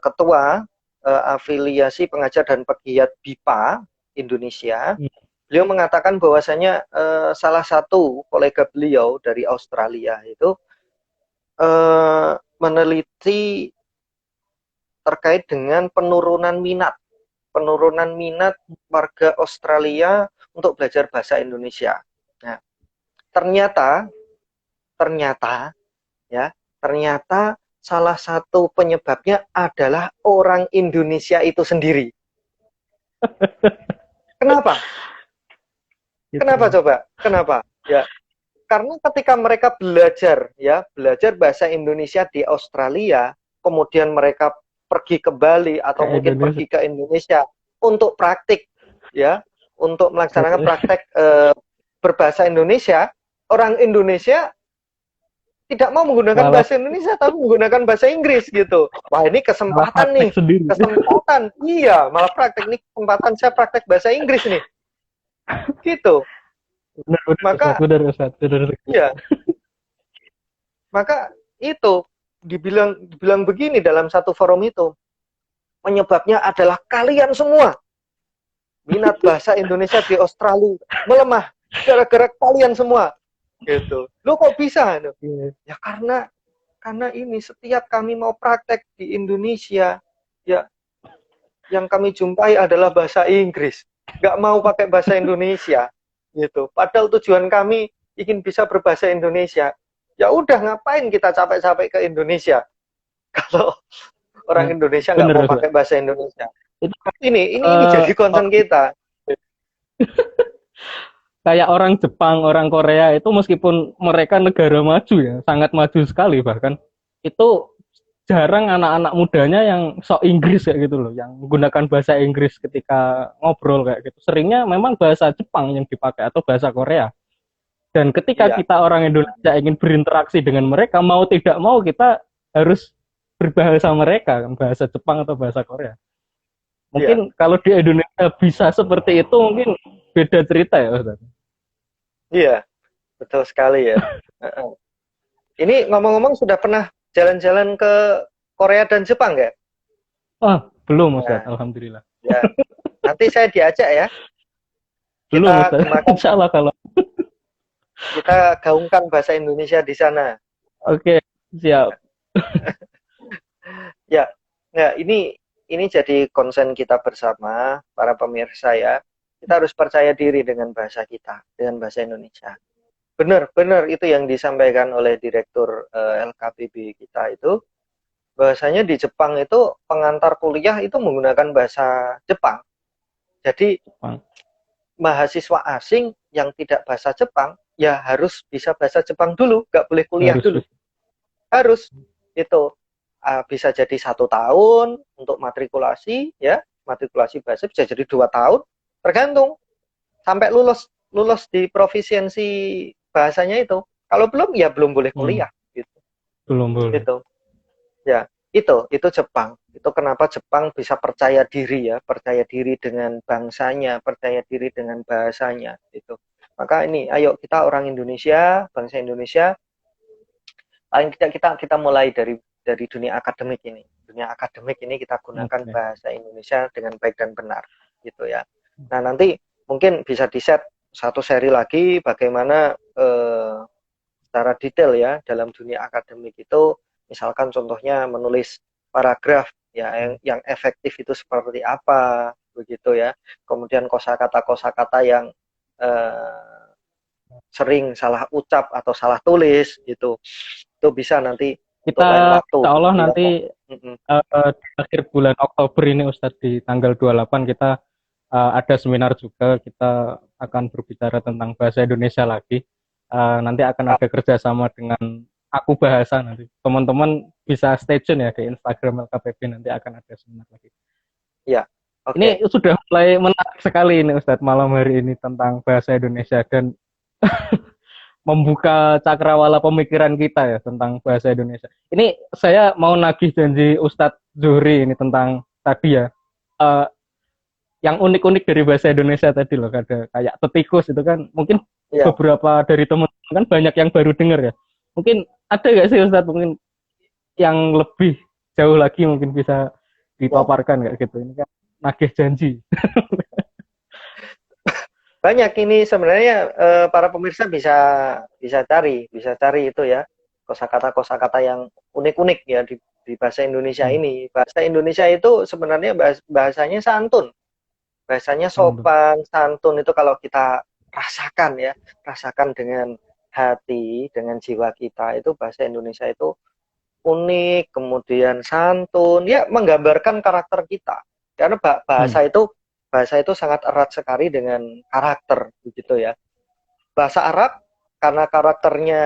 [SPEAKER 2] ketua afiliasi pengajar dan pegiat BIPA Indonesia.
[SPEAKER 1] hmm.
[SPEAKER 2] Beliau mengatakan bahwasanya salah satu kolega beliau dari Australia itu meneliti terkait dengan penurunan minat warga Australia untuk belajar bahasa Indonesia. Nah, ternyata ternyata ya, ternyata salah satu penyebabnya adalah orang Indonesia itu sendiri. Kenapa? Kenapa
[SPEAKER 1] Gitu.
[SPEAKER 2] coba? Kenapa? Ya, karena ketika mereka belajar bahasa Indonesia di Australia, kemudian mereka pergi ke Bali atau
[SPEAKER 1] Kayak
[SPEAKER 2] mungkin
[SPEAKER 1] Indonesia.
[SPEAKER 2] pergi ke Indonesia untuk praktik ya, untuk melaksanakan praktek berbahasa Indonesia, orang Indonesia tidak mau menggunakan
[SPEAKER 1] Malah
[SPEAKER 2] bahasa Indonesia tapi menggunakan bahasa Inggris gitu. Wah, ini
[SPEAKER 1] malah
[SPEAKER 2] kesempatan nih.
[SPEAKER 1] praktek sendiri.
[SPEAKER 2] Kesempatan. Iya, malah praktek nih, kesempatan saya praktek bahasa Inggris nih. Gitu.
[SPEAKER 1] Benar, benar, Ustaz.
[SPEAKER 2] Maka
[SPEAKER 1] Benar, Ustaz. Benar.
[SPEAKER 2] iya, maka itu dibilang begini dalam satu forum itu, penyebabnya adalah kalian semua minat bahasa Indonesia di Australia melemah gara-gara kalian semua gitu. Lu kok bisa?
[SPEAKER 1] Iya.
[SPEAKER 2] Ya karena ini setiap kami mau praktek di Indonesia ya, yang kami jumpai adalah bahasa Inggris, nggak mau pakai bahasa Indonesia gitu. Padahal tujuan kami ingin bisa berbahasa Indonesia. Ya udah, ngapain kita capek-capek ke Indonesia kalau
[SPEAKER 1] Nah,
[SPEAKER 2] orang Indonesia nggak
[SPEAKER 1] benar,
[SPEAKER 2] mau
[SPEAKER 1] Ustaz.
[SPEAKER 2] pakai bahasa Indonesia.
[SPEAKER 1] Itu
[SPEAKER 2] Ini jadi concern kita.
[SPEAKER 1] kayak orang Jepang, orang Korea itu meskipun mereka negara maju ya, sangat maju sekali bahkan itu jarang anak-anak mudanya yang sok Inggris kayak gitu loh, yang menggunakan bahasa Inggris ketika ngobrol kayak gitu. Seringnya memang bahasa Jepang yang dipakai atau bahasa Korea. Dan ketika
[SPEAKER 2] Iya,
[SPEAKER 1] kita orang Indonesia ingin berinteraksi dengan mereka, mau tidak mau kita harus berbahasa mereka, bahasa Jepang atau bahasa Korea.
[SPEAKER 2] iya,
[SPEAKER 1] Mungkin kalau di Indonesia bisa seperti itu, mungkin beda cerita ya, Ustaz.
[SPEAKER 2] iya, betul sekali ya. Ini ngomong-ngomong sudah pernah jalan-jalan ke Korea dan Jepang nggak?
[SPEAKER 1] Ah, belum Ustaz,
[SPEAKER 2] Nah,
[SPEAKER 1] alhamdulillah.
[SPEAKER 2] ya. Nanti saya diajak ya.
[SPEAKER 1] Belum
[SPEAKER 2] Kita
[SPEAKER 1] Ustaz.
[SPEAKER 2] gemakan,
[SPEAKER 1] Insya Allah kalau
[SPEAKER 2] kita gaungkan bahasa Indonesia di sana.
[SPEAKER 1] oke, siap.
[SPEAKER 2] Ya, nah ini jadi konsen kita bersama para pemirsa ya. Kita harus percaya diri dengan bahasa kita, dengan bahasa Indonesia. Benar itu yang disampaikan oleh Direktur LKPB kita itu, bahwasanya di Jepang itu pengantar kuliah itu menggunakan bahasa Jepang. Jadi
[SPEAKER 1] Jepang.
[SPEAKER 2] mahasiswa asing yang tidak bahasa Jepang ya harus bisa bahasa Jepang dulu, nggak boleh kuliah
[SPEAKER 1] Harus
[SPEAKER 2] dulu. Harus itu bisa jadi 1 tahun untuk matrikulasi ya, matrikulasi bahasa bisa jadi 2 tahun, tergantung sampai lulus lulus di proficiency bahasanya itu. Kalau belum ya belum boleh kuliah gitu.
[SPEAKER 1] Belum boleh.
[SPEAKER 2] Gitu. Ya, itu Jepang. Itu kenapa Jepang bisa percaya diri ya, percaya diri dengan bangsanya, percaya diri dengan bahasanya itu. Maka ini ayo kita orang Indonesia, bangsa Indonesia, paling tidak kita mulai dari dunia akademik ini. Dunia akademik ini kita gunakan bahasa Indonesia dengan baik dan benar gitu ya. Nah, nanti mungkin bisa di-set satu seri lagi bagaimana secara detail ya dalam dunia akademik itu, misalkan contohnya menulis paragraf ya yang efektif itu seperti apa begitu ya. Kemudian kosakata yang sering salah ucap atau salah tulis gitu. Itu bisa nanti untuk lain waktu.
[SPEAKER 1] Insya Allah nanti di akhir bulan Oktober ini Ustadz, di tanggal 28 kita ada seminar juga, kita akan berbicara tentang bahasa Indonesia lagi. Nanti akan ada kerjasama dengan Aku Bahasa nanti. Teman-teman bisa stay tune ya di Instagram LKPB, nanti akan ada seminar lagi.
[SPEAKER 2] Ya,
[SPEAKER 1] okay. Ini sudah mulai menarik sekali ini Ustadz malam hari ini tentang bahasa Indonesia dan membuka cakrawala pemikiran kita ya tentang bahasa Indonesia. Ini saya mau nagih janji Ustadz Zuhri ini tentang tadi ya. Yang unik-unik dari bahasa Indonesia tadi loh, ada kayak tetikus itu kan, mungkin beberapa dari teman-teman kan banyak yang baru dengar ya. Mungkin ada nggak sih Ustadz mungkin yang lebih jauh lagi mungkin bisa dipaparkan nggak gitu? Ini kan nagih janji.
[SPEAKER 2] Banyak ini sebenarnya para pemirsa bisa cari itu ya kosakata yang unik-unik ya di bahasa Indonesia ini. Bahasa Indonesia itu sebenarnya bahasanya santun. Bahasanya sopan, santun itu kalau kita rasakan dengan hati, dengan jiwa kita, itu bahasa Indonesia itu unik, kemudian santun, ya menggambarkan karakter kita. Karena bahasa itu sangat erat sekali dengan karakter, begitu ya. Bahasa Arab karena karakternya,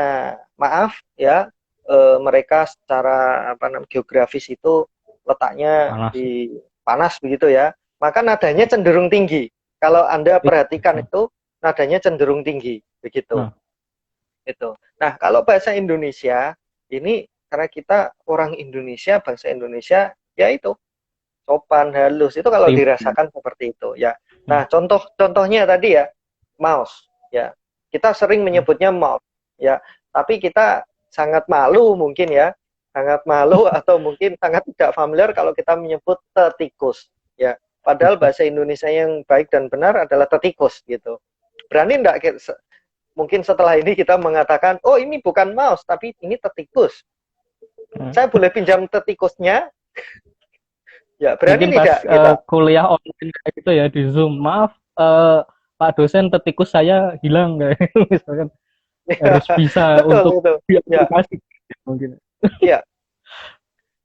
[SPEAKER 2] mereka secara geografis itu letaknya di panas begitu ya. Maka nadanya cenderung tinggi. Kalau Anda perhatikan itu nadanya cenderung tinggi, begitu. Itu. Nah, kalau bahasa Indonesia ini karena kita orang Indonesia, bangsa Indonesia, ya itu sopan, halus. Itu kalau dirasakan seperti itu, ya. Nah, contohnya tadi ya, mouse, ya. Kita sering menyebutnya mouse, ya. Tapi kita sangat malu mungkin ya, sangat malu atau mungkin sangat tidak familiar kalau kita menyebut tetikus, ya. Padahal bahasa Indonesia yang baik dan benar adalah tetikus gitu. Berani enggak mungkin setelah ini kita mengatakan, oh ini bukan mouse, tapi ini tetikus. Saya boleh pinjam tetikusnya? Ya, berani
[SPEAKER 1] mungkin
[SPEAKER 2] tidak
[SPEAKER 1] pas
[SPEAKER 2] kita
[SPEAKER 1] kuliah online kayak gitu ya di Zoom. Maaf, Pak dosen, tetikus saya hilang kayak misalkan. Harus bisa untuk diaplikasi mungkin.
[SPEAKER 2] Ya.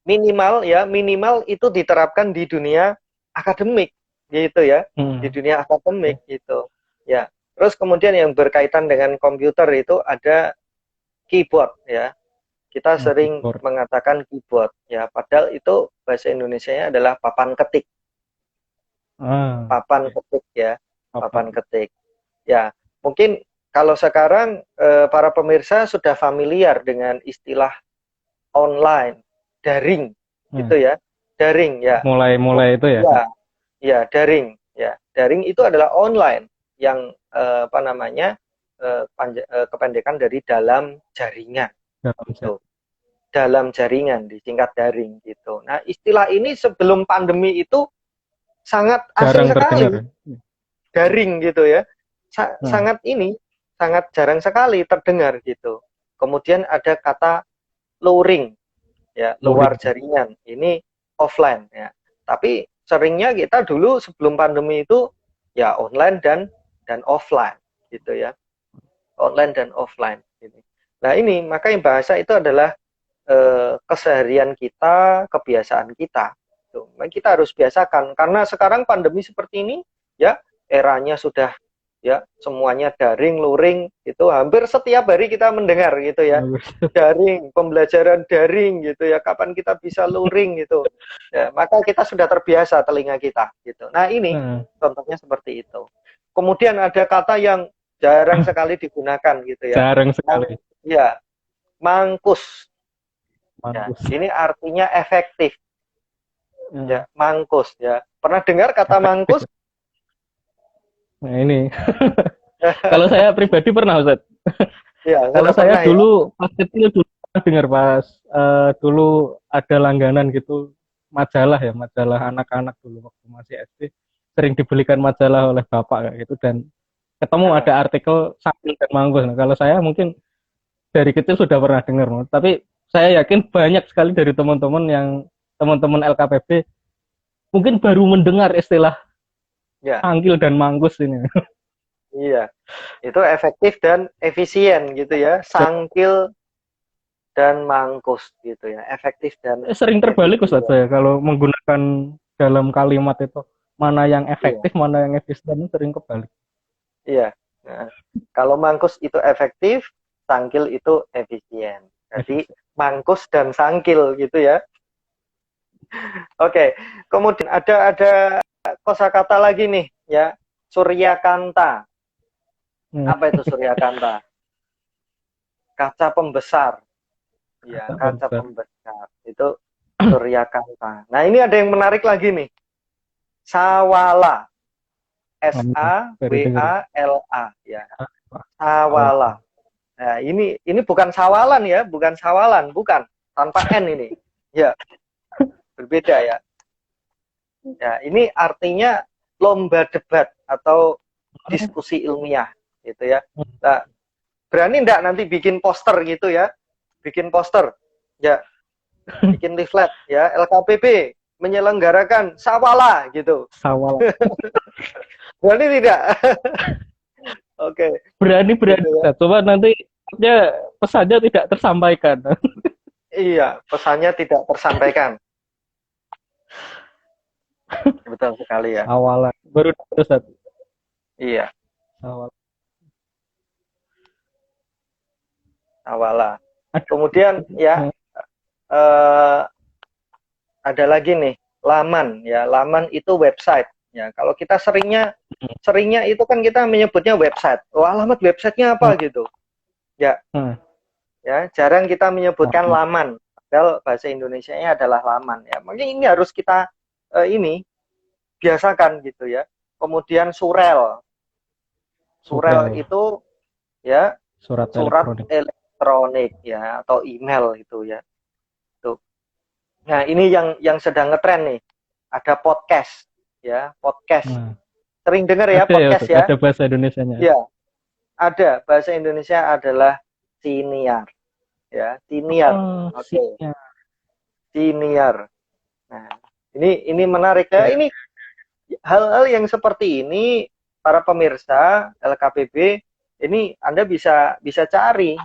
[SPEAKER 2] Minimal itu diterapkan di dunia akademik gitu ya, di dunia akademik gitu ya. Terus kemudian yang berkaitan dengan komputer itu ada keyboard ya, kita sering mengatakan keyboard ya, padahal itu bahasa Indonesianya adalah papan ketik. Papan ketik ya, papan ketik ya. Mungkin kalau sekarang para pemirsa sudah familiar dengan istilah online, daring gitu ya, daring ya.
[SPEAKER 1] Mulai itu ya.
[SPEAKER 2] Ya, daring ya. Daring itu adalah online yang kependekan dari dalam jaringan. Gitu. Dalam jaringan disingkat daring gitu. Nah, istilah ini sebelum pandemi itu sangat asing sekali. Daring gitu ya. Sangat jarang sekali terdengar gitu. Kemudian ada kata luring ya, luar jaringan. Ini offline ya. Tapi seringnya kita dulu sebelum pandemi itu ya online dan offline gitu ya. Online dan offline gitu. Nah, ini makanya bahasa itu adalah keseharian kita, kebiasaan kita. Gitu. Kita harus biasakan karena sekarang pandemi seperti ini ya, eranya sudah ya semuanya daring, luring itu hampir setiap hari kita mendengar gitu ya. Daring, pembelajaran daring gitu ya. Kapan kita bisa luring gitu. Ya, maka kita sudah terbiasa telinga kita gitu. Nah, ini contohnya seperti itu. Kemudian ada kata yang jarang sekali digunakan gitu ya.
[SPEAKER 1] Jarang sekali.
[SPEAKER 2] Ya, mangkus. Ya,
[SPEAKER 1] Mangkus.
[SPEAKER 2] ini artinya efektif. Ya,
[SPEAKER 1] Ya,
[SPEAKER 2] mangkus ya. Pernah dengar kata
[SPEAKER 1] efektif.
[SPEAKER 2] mangkus?
[SPEAKER 1] Nah, ini. Kalau saya pribadi pernah, Ustaz.
[SPEAKER 2] Ya,
[SPEAKER 1] Kalau
[SPEAKER 2] sudah
[SPEAKER 1] saya
[SPEAKER 2] pernah ya.
[SPEAKER 1] dulu pas kecil dulu pernah dengar pas dulu ada langganan gitu majalah ya, majalah anak-anak dulu waktu masih SD sering dibelikan majalah oleh bapak kayak gitu dan ketemu
[SPEAKER 2] Nah,
[SPEAKER 1] ada artikel Sakil dan Mangkus. Nah, kalau saya mungkin dari kecil sudah pernah dengar, tapi saya yakin banyak sekali dari teman-teman LKPB mungkin baru mendengar istilah
[SPEAKER 2] ya,
[SPEAKER 1] Sangkil dan Mangkus ini.
[SPEAKER 2] iya. Itu efektif dan efisien gitu ya. Sangkil dan mangkus gitu ya. Efektif dan
[SPEAKER 1] Sering terbalik Ustaz
[SPEAKER 2] efisien.
[SPEAKER 1] saya kalau menggunakan dalam kalimat itu mana yang
[SPEAKER 2] Iya,
[SPEAKER 1] efektif, mana yang efisien sering kebalik.
[SPEAKER 2] iya. Nah, kalau mangkus itu efektif, sangkil itu efisien. Jadi
[SPEAKER 1] Efisien.
[SPEAKER 2] mangkus dan sangkil gitu ya. Oke. Kemudian ada kosakata lagi nih ya. Suryakanta.
[SPEAKER 1] Hmm,
[SPEAKER 2] Apa itu Suryakanta? Kaca pembesar. Ya,
[SPEAKER 1] kata
[SPEAKER 2] kaca
[SPEAKER 1] besar.
[SPEAKER 2] pembesar. Itu Suryakanta. Nah, ini ada yang menarik lagi nih. Sawala.
[SPEAKER 1] Baru dengar.
[SPEAKER 2] Sawala. Ya.
[SPEAKER 1] Awal.
[SPEAKER 2] Sawala. Nah, ini bukan sawalan ya, bukan sawalan, bukan. Tanpa N ini. Ya, berbeda ya. Ya, ini artinya lomba debat atau diskusi ilmiah gitu ya. Nah, berani enggak nanti bikin poster gitu ya? Bikin poster. Ya, bikin leaflet ya, LKPB menyelenggarakan sawala gitu.
[SPEAKER 1] Sawal.
[SPEAKER 2] Berani tidak? Oke,
[SPEAKER 1] Berani
[SPEAKER 2] gitu
[SPEAKER 1] berani.
[SPEAKER 2] ya.
[SPEAKER 1] Coba nanti pesannya tidak tersampaikan.
[SPEAKER 2] Iya, pesannya tidak tersampaikan. Betul sekali ya.
[SPEAKER 1] Sawalan. Baru dengar Ustaz.
[SPEAKER 2] Iya,
[SPEAKER 1] Sawal.
[SPEAKER 2] sawala.
[SPEAKER 1] Ada.
[SPEAKER 2] Kemudian ya eh, ada lagi nih laman ya. Laman itu website ya. Kalau kita seringnya itu kan kita menyebutnya website. Oh, alamat websitenya apa gitu. Ya,
[SPEAKER 1] Hmm.
[SPEAKER 2] ya jarang kita menyebutkan laman. Padahal bahasa Indonesianya adalah laman ya. Makanya ini harus kita ini biasakan gitu ya. Kemudian surel. Surel
[SPEAKER 1] Surel.
[SPEAKER 2] itu ya
[SPEAKER 1] Surat
[SPEAKER 2] surat
[SPEAKER 1] elektronik.
[SPEAKER 2] elektronik ya atau email itu ya. Tuh. Nah, ini yang sedang ngetren nih. Ada podcast ya, podcast.
[SPEAKER 1] Nah,
[SPEAKER 2] Sering dengar ya
[SPEAKER 1] ada ya
[SPEAKER 2] podcast
[SPEAKER 1] Ustaz.
[SPEAKER 2] ya?
[SPEAKER 1] Ada bahasa Indonesianya.
[SPEAKER 2] Ya, ada. Bahasa Indonesia adalah siniar ya, siniar.
[SPEAKER 1] Oh,
[SPEAKER 2] Oke,
[SPEAKER 1] sinya.
[SPEAKER 2] siniar. Nah, ini menarik ya. Ini hal-hal yang seperti ini para pemirsa LKPB ini Anda bisa cari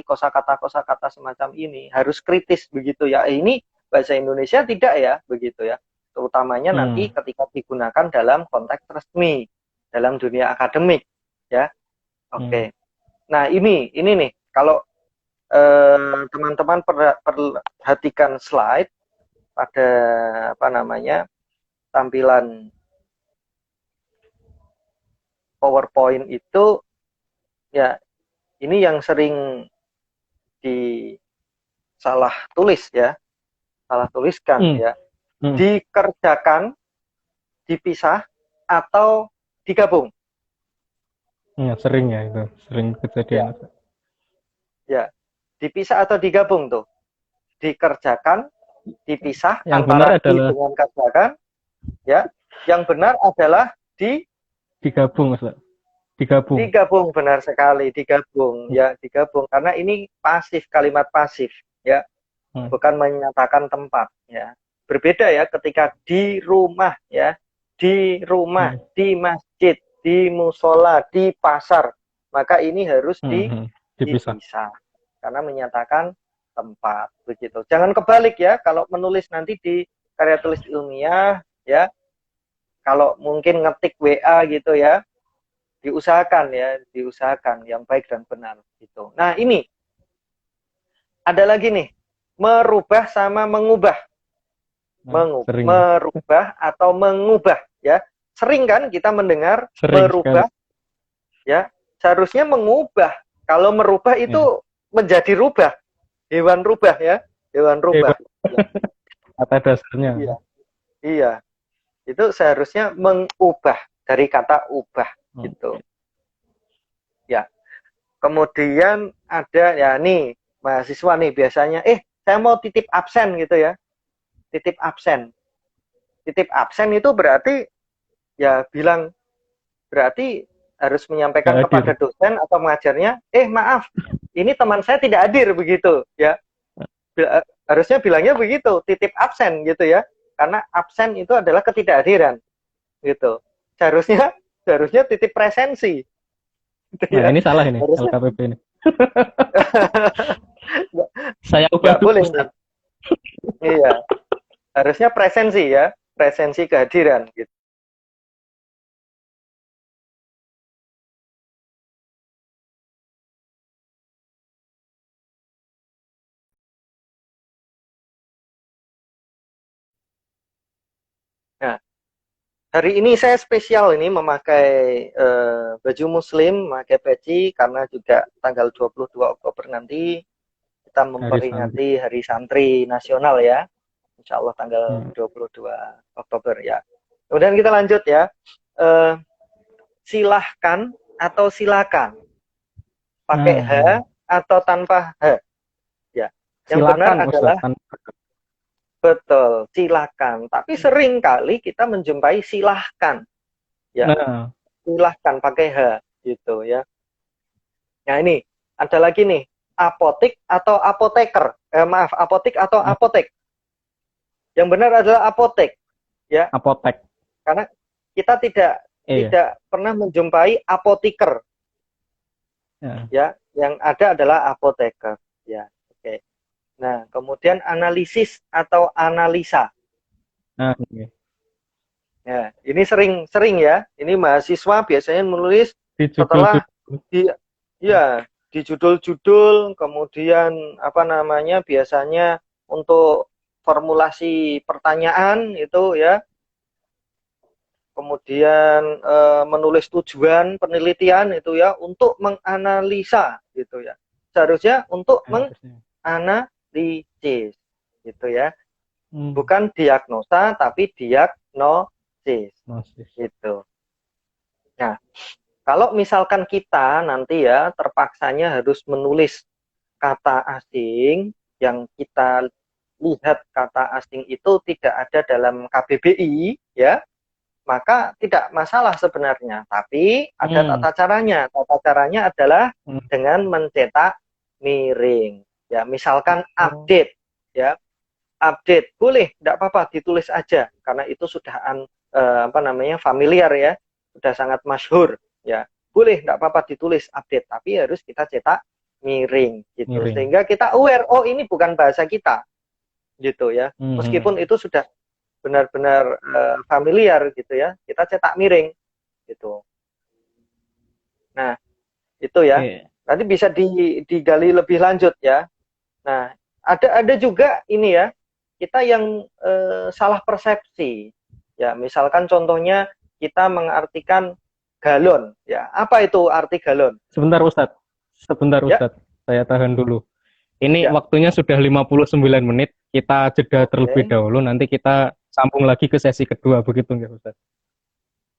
[SPEAKER 2] kosakata semacam ini. Harus kritis begitu ya. Ini bahasa Indonesia tidak ya, begitu ya. Terutamanya nanti ketika digunakan dalam konteks resmi, dalam dunia akademik ya. Oke. Nah, ini nih kalau teman-teman perhatikan slide pada apa namanya? Tampilan PowerPoint itu ya ini yang sering disalah tulis ya, salah tuliskan ya. Dikerjakan, dipisah atau digabung.
[SPEAKER 1] Ya, sering ya itu, sering
[SPEAKER 2] Ya,
[SPEAKER 1] kejadian.
[SPEAKER 2] ya. Dipisah atau digabung tuh. Dikerjakan, dipisah
[SPEAKER 1] Yang benar
[SPEAKER 2] antara di
[SPEAKER 1] adalah
[SPEAKER 2] dengan kerjakan ya. Yang benar adalah
[SPEAKER 1] digabung, Ustaz. Digabung.
[SPEAKER 2] digabung, benar sekali, digabung ya, digabung karena ini pasif, kalimat pasif ya, bukan menyatakan tempat ya. Berbeda ya ketika di rumah ya, di rumah, di masjid, di musola, di pasar, maka ini harus
[SPEAKER 1] Dipisah.
[SPEAKER 2] dipisah karena menyatakan tempat begitu. Jangan kebalik ya, kalau menulis nanti di karya tulis ilmiah ya, kalau mungkin ngetik WA gitu ya, diusahakan yang baik dan benar gitu. Nah, ini ada lagi nih, merubah sama mengubah.
[SPEAKER 1] Sering.
[SPEAKER 2] Merubah atau mengubah ya. Sering kan kita mendengar
[SPEAKER 1] Sering
[SPEAKER 2] merubah
[SPEAKER 1] sekali.
[SPEAKER 2] ya. seharusnya mengubah. Kalau merubah itu menjadi rubah. Hewan rubah ya. Hewan rubah.
[SPEAKER 1] Kata dasarnya.
[SPEAKER 2] Iya. Iya. Itu seharusnya mengubah dari kata ubah gitu. Ya. Kemudian ada ya nih mahasiswa nih biasanya saya mau titip absen gitu ya. Titip absen. Titip absen itu berarti ya bilang berarti harus menyampaikan kepada dosen atau mengajarnya, maaf, ini teman saya tidak hadir begitu ya. Harusnya bilangnya begitu, titip absen gitu ya. Karena absen itu adalah ketidakhadiran gitu. Seharusnya titip presensi. Gitu
[SPEAKER 1] nah,
[SPEAKER 2] ya.
[SPEAKER 1] ini salah ini LKPP ini. Saya ubah
[SPEAKER 2] boleh. Iya. Harusnya presensi ya, presensi kehadiran gitu. Nah, hari ini saya spesial ini memakai baju muslim, memakai peci karena juga tanggal 22 Oktober nanti kita memperingati Hari Santri Nasional ya. Insya Allah tanggal 22 Oktober ya. Kemudian kita lanjut ya. Silahkan atau silakan. Pakai H atau tanpa H. Ya. Yang silakan, benar adalah betul, silakan. Tapi sering kali kita menjumpai silahkan. Ya. Silahkan pakai H gitu ya. Nah, ini ada lagi nih, apotik atau apoteker. Apotik atau apotek. Yang benar adalah apotek. Ya.
[SPEAKER 1] Apotek.
[SPEAKER 2] Karena kita tidak pernah menjumpai apotiker. Ya, yang ada adalah apoteker. Ya, oke. Nah, kemudian analisis atau analisa. Nah, ini sering ya. Ini mahasiswa biasanya menulis setelah di judul-judul, kemudian biasanya untuk formulasi pertanyaan itu ya. Kemudian menulis tujuan penelitian itu ya untuk menganalisa gitu ya. Seharusnya untuk menganalisis gitu ya. Bukan diagnosa tapi diagnosis. Gitu. Nah, kalau misalkan kita nanti ya terpaksanya harus menulis kata asing yang kita lihat kata asing itu tidak ada dalam KBBI ya. Maka tidak masalah sebenarnya, tapi ada tata caranya. Tata caranya adalah dengan mencetak miring. Ya, misalkan update, ya, update boleh, tidak apa-apa ditulis aja, karena itu sudah familiar ya, sudah sangat masyhur, ya, boleh, tidak apa-apa ditulis update, tapi harus kita cetak miring, gitu, sehingga kita aware, oh ini bukan bahasa kita, gitu ya, meskipun itu sudah benar-benar familiar gitu ya, kita cetak miring gitu. Nah, itu ya. Nanti bisa digali lebih lanjut ya. Nah, ada juga ini ya, kita yang salah persepsi. Ya, misalkan contohnya kita mengartikan galon ya. Apa itu arti galon?
[SPEAKER 1] Sebentar Ustadz. Saya tahan dulu. Ini waktunya sudah 59 menit. Kita jeda terlebih dahulu, nanti kita sambung lagi ke sesi kedua, begitu nggak Ustaz?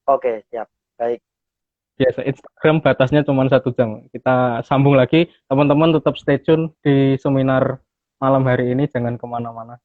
[SPEAKER 2] Oke, siap. Baik.
[SPEAKER 1] Biasa Instagram batasnya cuma 1 jam. Kita sambung lagi. Teman-teman tetap stay tune di seminar malam hari ini, jangan kemana-mana.